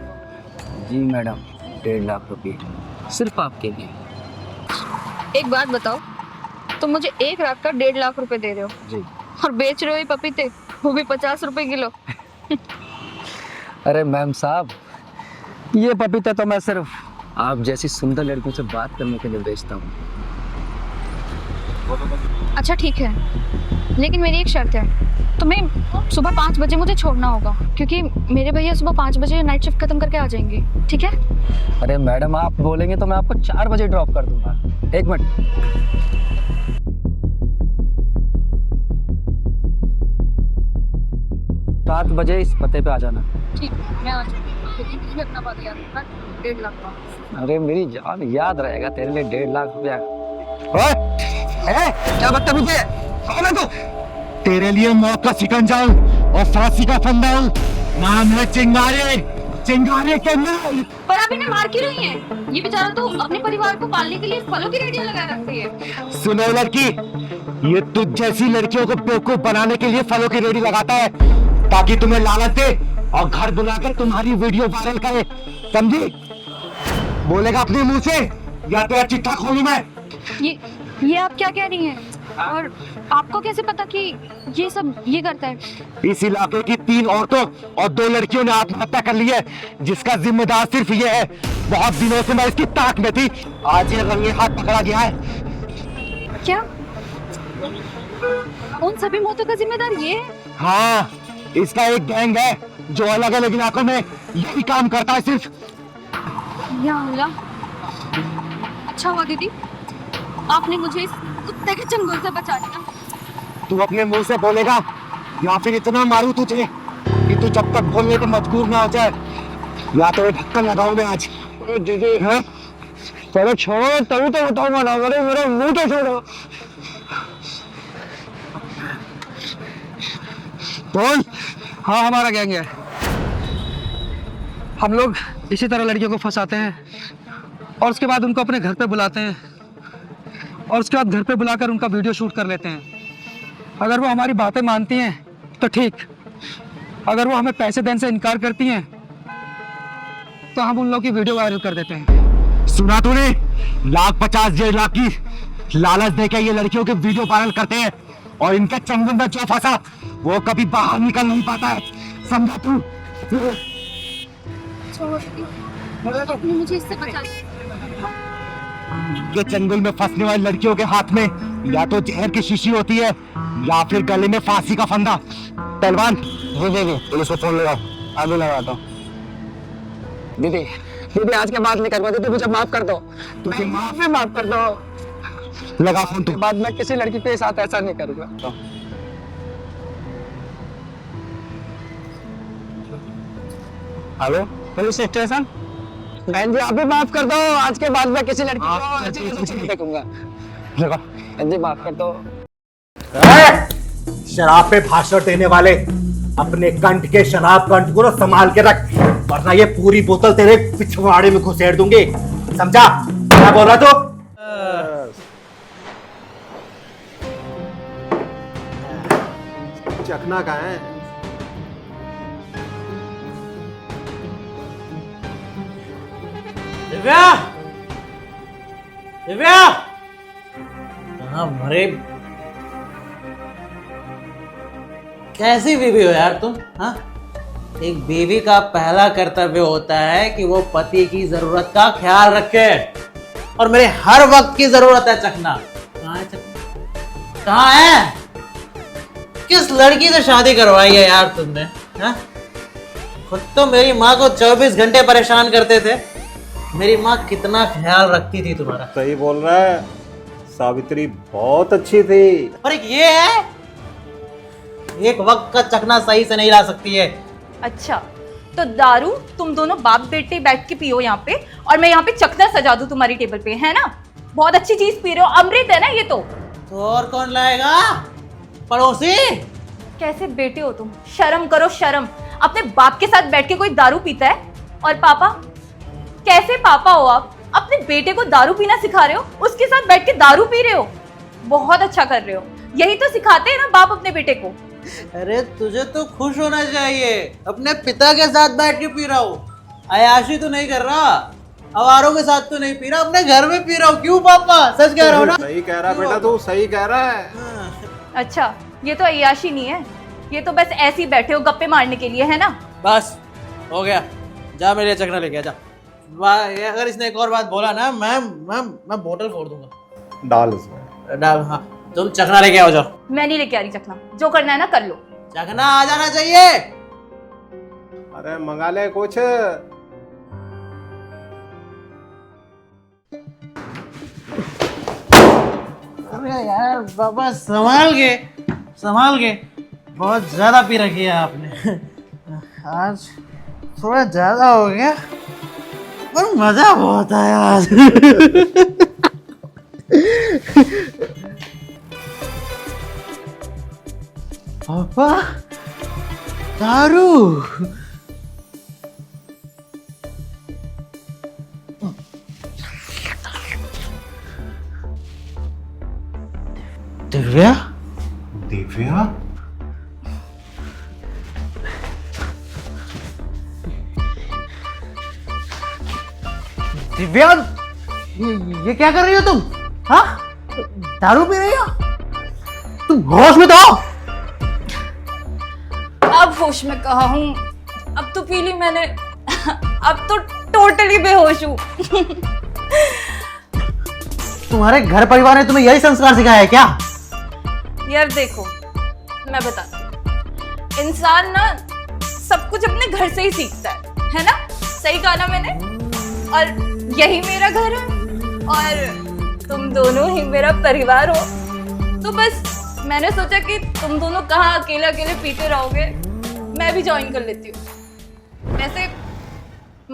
जी मैडम 1.5 लाख रुपये सिर्फ आपके लिए। एक बात बताओ, तुम मुझे 1 लाख का 1.5 लाख रुपए दे रहे हो जी, और बेच रहे हो ये पपीते, वो भी 50 रुपए किलो। अरे मैम साहब, ये पपीता तो मैं सिर्फ आप जैसी सुंदर लड़कियों से बात करने के लिए बेचता हूँ। अच्छा ठीक है, लेकिन मेरी एक शर्त है, तुम्हें सुबह 5 बजे मुझे छोड़ना होगा, क्योंकि मेरे भैया सुबह 5 बजे नाइट शिफ्ट खत्म करके आ जाएंगे, ठीक है? अरे मैडम आप बोलेंगे तो मैं आपको 4 बजे ड्रॉप कर दूंगा। 1 मिनट, सात बजे इस पते पे आ जाना। ठीक है, मैं आ जाऊंगी, लेकिन तुम्हें अपना बात याद रखना, 1.5 लाख का। अरे मेरी जान, याद रहेगा तेरे लिए 1.5 लाख रुपया। क्या बदतमीजी है? कौन है तू? तेरे लिए मौत का शिकंजा और फांसी का फंदा हूँ। नाम है चिंगारे, चिंगारे के नाम। पर आप इन्हें मार क्यों रही हैं? ये बेचारा तो अपने परिवार को पालने के लिए फलों की रेडियां लगा रखती है। सुनो लड़की, ये तुझ जैसी लड़कियों को बेवकूफ बनाने के लिए फलों की रेडी लगाता है, ताकि तुम्हें लालच दे और घर बुलाकर तुम्हारी वीडियो वायरल करे, समझी? बोलेगा अपने मुंह से या तेरा चिट्ठा खोलूं मैं? ये आप क्या कह रही हैं? और आपको कैसे पता कि ये सब ये करता है? इस इलाके की 3 औरतों और 2 लड़कियों ने आत्महत्या कर ली है, जिसका जिम्मेदार सिर्फ ये है। बहुत दिनों से मैं इसकी ताक में थी, आज ये रंगे हाथ पकड़ा गया है। क्या उन सभी मौतों का जिम्मेदार ये है? हाँ, इसका एक गैंग है जो अलग अलग इलाकों में यही काम करता है सिर्फ। या अल्लाह, अच्छा हुआ दीदी आपने मुझे इस कुत्ते के चंगुल से बचा लिया। तू अपने मुंह से बोलेगा या फिर इतना मारूं तुझे कि तू जब तक बोलने को मजबूर ना हो जाए, या तो ढक्कन लगाऊं मैं आज। दीदी है, पहले छोड़ो तभी तो बताऊंगा ना। मेरे मुंह तो छोड़ो। बोल। हाँ हमारा गैंग है, हम लोग इसी तरह लड़कियों को फंसाते हैं और उसके बाद उनको अपने घर पे बुलाते हैं और उसके बाद घर पे बुलाकर उनका वीडियो शूट कर लेते हैं। अगर वो हमारी बातें मानती हैं तो ठीक, अगर वो हमें पैसे देने से इनकार करती हैं तो हम उन लोगों की वीडियो वायरल कर देते हैं। सुना तूने? 1,50,000 लाख की लालच देकर ये लड़कियों के वीडियो वायरल करते हैं और इनके चंगुल में जो फंसा वो कभी बाहर निकल नहीं पाता है, समझा तू? आपने मुझे इससे बचा लिया। ये चंगुल में फंसने वाली लड़कियों के हाथ में या तो जहर की शीशी होती है या फिर गले में फांसी का फंदा। पहलवान, पुलिस को फोन लगाओ। अभी लगाता हूँ। दीदी दीदी आज के बाद नहीं कर पाती, मुझे माफ कर दो, मुझे माफ कर दो। लगा फोन के बाद मैं किसी लड़की के साथ ऐसा नहीं करूँगा। Hello police station. बहन जी आप भी माफ कर दो, आज के बाद मैं किसी लड़की को ऐसी नहीं देखूंगा। बहन जी माफ कर दो। शराब पे भाषण देने वाले अपने कंठ के शराब कंठ को ना संभाल के रख, वरना ये पूरी बोतल तेरे पिछवाड़े में घुसेड़ दूंगी, समझा? क्या बोल रहा तू? चखना कहाँ है? दिव्या, दिव्या, कहाँ मरे? कैसी बीवी हो यार तुम? हाँ, एक बीवी का पहला कर्तव्य होता है कि वो पति की जरूरत का ख्याल रखे, और मेरे हर वक्त की जरूरत है चखना। कहाँ है चखना? कहाँ है? किस लड़की से शादी करवाई है यार तुमने? हाँ, खुद तो मेरी माँ को 24 घंटे परेशान करते थे। मेरी माँ कितना ख्याल रखती थी तुम्हारा। सही बोल रहा है, सावित्री बहुत अच्छी थी। और एक ये है, एक वक्त का चखना सही से नहीं ला सकती है। अच्छा, तो दारू तुम दोनों बाप बेटे बैठ के पियो यहाँ पे, और मैं यहाँ पे चखना सजा दूं तुम्हारी टेबल पे, है ना? बहुत अच्छी चीज पी रहे हो, अमृत है ना ये तो और कौन लाएगा? पड़ोसी? कैसे बेटे हो तुम? शर्म करो शर्म। अपने बाप के साथ बैठ के कोई दारू पीता है? और पापा, कैसे पापा हो आप? अपने बेटे को दारू पीना सिखा रहे हो, उसके साथ बैठ के दारू पी रहे हो। बहुत अच्छा कर रहे हो, यही तो सिखाते हैं ना बाप अपने बेटे को। अरे तुझे तो खुश होना चाहिए, अपने पिता के साथ बैठ के पी रहा हूँ। अयाशी तो नहीं कर रहा, अवारों के साथ तो नहीं पी रहा, अपने घर में पी रहा हूँ। क्यों पापा, सच कह रहा हूँ ना? सही कह रहा बेटा, तू सही कह रहा है। अच्छा, ये तो अय्याशी नहीं है, ये तो बस ऐसे ही बैठे हो गप्पे मारने के लिए, है ना? बस हो गया, जा मेरे लिए चखना लेके आ जा। अगर इसने एक और बात बोला ना, मैं बोतल फोड़ दूंगा। डाल उसमें डाल। हाँ, तुम चखना लेके आओ, जाओ। मैं नहीं लेके आ रही चखना, जो करना है ना कर लो। चखना आ जाना चाहिए। अरे मंगा ले कुछ। अरे यार बाबा, संभाल के, बहुत ज्यादा पी रखी है आपने। आज थोड़ा ज्यादा हो गया, पर मजा बहुत आया आज। पापा, दारू। दिव्या? दिव्या? दिव्या, ये क्या कर रही हो तुम? हाँ, दारू पी रही हो? तुम होश में तो हो? अब होश में कहा हूँ, अब तो पी ली मैंने, अब तो टोटली बेहोश हूँ। तुम्हारे घर परिवार ने तुम्हें यही संस्कार सिखाया है क्या? यार देखो, मैं बताती हूँ, इंसान ना सब कुछ अपने घर से ही सीखता है ना? सही कहा ना मैंने? और यही मेरा घर है, और तुम दोनों ही मेरा परिवार हो, तो बस मैंने सोचा कि तुम दोनों कहाँ अकेले अकेले पीते रहोगे, मैं भी ज्वाइन कर लेती हूँ। वैसे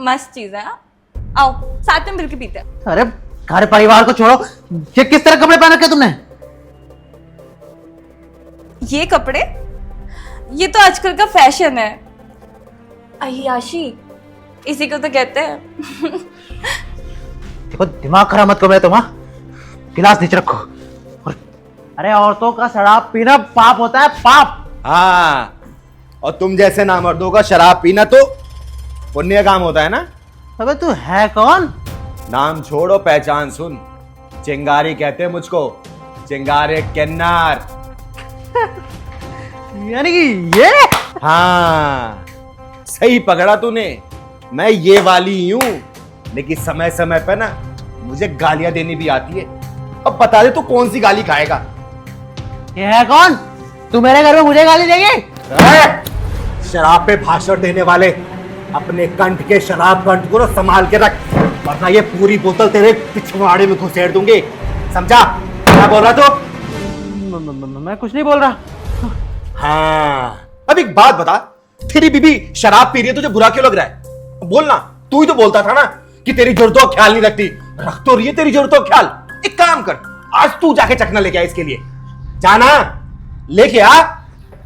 मस्त चीज है। हाँ, आओ साथ में मिलके पीते हैं। अरे घर परिवार को छोड़ो, ये किस तरह कपड़े पहन रखे तुमने? ये कपड़े, ये तो आजकल का फैशन है, अय्याशी इसी को तो कहते हैं। देखो, दिमाग खराब मत करो मेरा तुम। हाँ, गिलास नीचे रखो। अरे औरतों का शराब पीना पाप होता है, पाप। हाँ, और तुम जैसे नामर्दों का शराब पीना तो पुण्य काम होता है ना? अबे तू है कौन? नाम छोड़ो, पहचान सुन। चिंगारी कहते हैं मुझको, चिंगारे किन्नर। यानी कि ये? हाँ, सही पकड़ा तूने। मैं ये वाली ही हूं, लेकिन समय समय पे ना मुझे गालियां देनी भी आती है। अब बता दे तू कौन सी गाली खाएगा? ये है कौन? तू मेरे घर में मुझे गाली देगी? शराब पे भाषण देने वाले अपने कंठ के शराब कंठ को ना संभाल के रख, वरना ये पूरी बोतल तेरे पिछवाड़े में घुसेड़ दूंगी, समझा? क्या बोल रहा तू? मैं कुछ नहीं बोल रहा। हाँ, अब एक बात बता, तेरी बीबी शराब पी रही है, तुझे बुरा क्यों लग रहा है? बोलना, तू ही तो बोलता था ना कि तेरी जरूरतों का ख्याल नहीं रखती। रख तो रही है तेरी जरूरतों का ख्याल। एक काम कर, आज तू जाके चखना लेके आ इसके लिए, जाना लेके आ।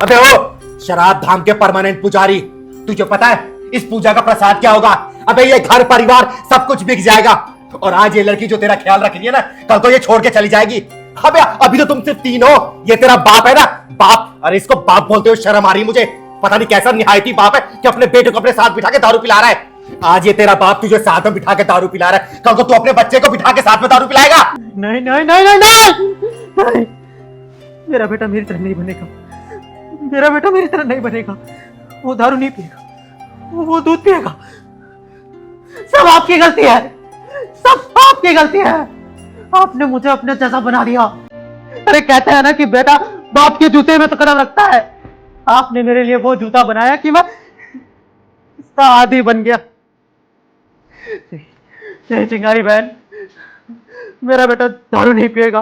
अबे ओ शराब धाम के परमानेंट पुजारी, तुझे पता है इस पूजा का प्रसाद क्या होगा? अबे ये घर परिवार सब कुछ बिक जाएगा, और आज ये लड़की जो तेरा ख्याल रख रही है ना, कल तो ये छोड़ के चली जाएगी। अबे अभी तो तुम सिर्फ 3 हो, ये तेरा बाप है ना, बाप। अरे इसको बाप बोलते हो, शर्म आ रही मुझे। पता नहीं कैसा निहायती बाप है कि अपने बेटे को अपने साथ बिठा के दारू पिला रहा है। आज ये तेरा बाप तुझे साथ में बिठा के दारू पिला रहा है, कल को तू अपने बच्चे को बिठा के साथ में दारू पिलाएगा। नहीं नहीं नहीं नहीं नहीं, नहीं। मेरा बेटा मेरी तरह नहीं बनेगा, मेरा बेटा मेरी तरह नहीं बनेगा। वो दारू नहीं पिएगा, वो दूध पिएगा। सब आपकी गलती है, सब आपकी गलती है। आपने मुझे अपने जैसा बना दिया। अरे कहते हैं ना कि बेटा बाप के जूते में तो कदम रखता है। आपने मेरे लिए वो जूता बनाया कि मैं इसका आदी बन गया। चिंगारी बहन, मेरा बेटा दारू नहीं पिएगा।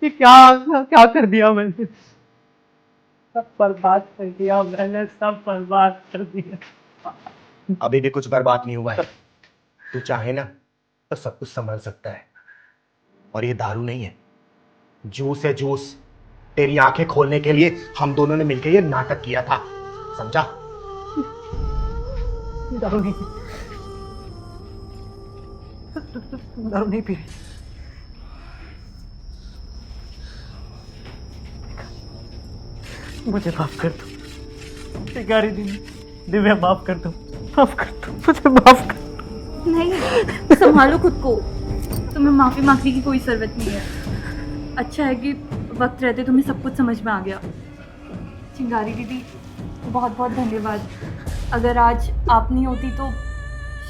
ये क्या कर दिया मैंने? सब बर्बाद कर दिया मैंने, सब बर्बाद कर दिया। अभी भी कुछ बर्बाद नहीं हुआ है। तू चाहे ना तो सब कुछ संभल सकता है, और ये दारू नहीं है, जूस है, जूस। तेरी आंखें खोलने के लिए हम दोनों ने मिलकर ये नाटक किया था, समझा? दारू नहीं, दारू नहीं पी रही। मुझे माफ कर दो, शिकारी दिव्या, माफ कर दो, माफ कर दो, मुझे माफ कर दो। नहीं, संभालो खुद को, तुम्हें माफी मांगने की कोई जरूरत नहीं है। अच्छा है कि वक्त रहते तुम्हें सब कुछ समझ में आ गया। चिंगारी दीदी, बहुत बहुत धन्यवाद। अगर आज आप नहीं होती तो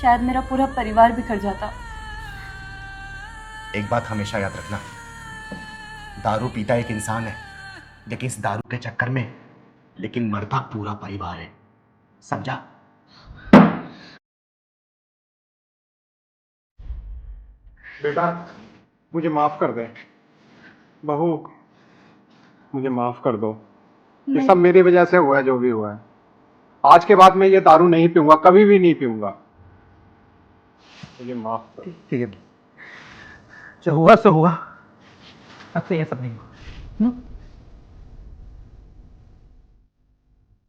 शायद मेरा पूरा परिवार बिखर जाता। एक बात हमेशा याद रखना, दारू पीता एक इंसान है, लेकिन इस दारू के चक्कर में मरता पूरा परिवार है, समझा? बेटा मुझे माफ कर दे, बहू मुझे माफ कर दो। ये सब मेरी वजह से हुआ है, जो भी हुआ है। आज के बाद मैं ये दारू नहीं पीऊंगा, कभी भी नहीं पीऊंगा। मुझे माफ कर दो। ठीक है, जो हुआ सो हुआ, अब से ये सब नहीं हुआ।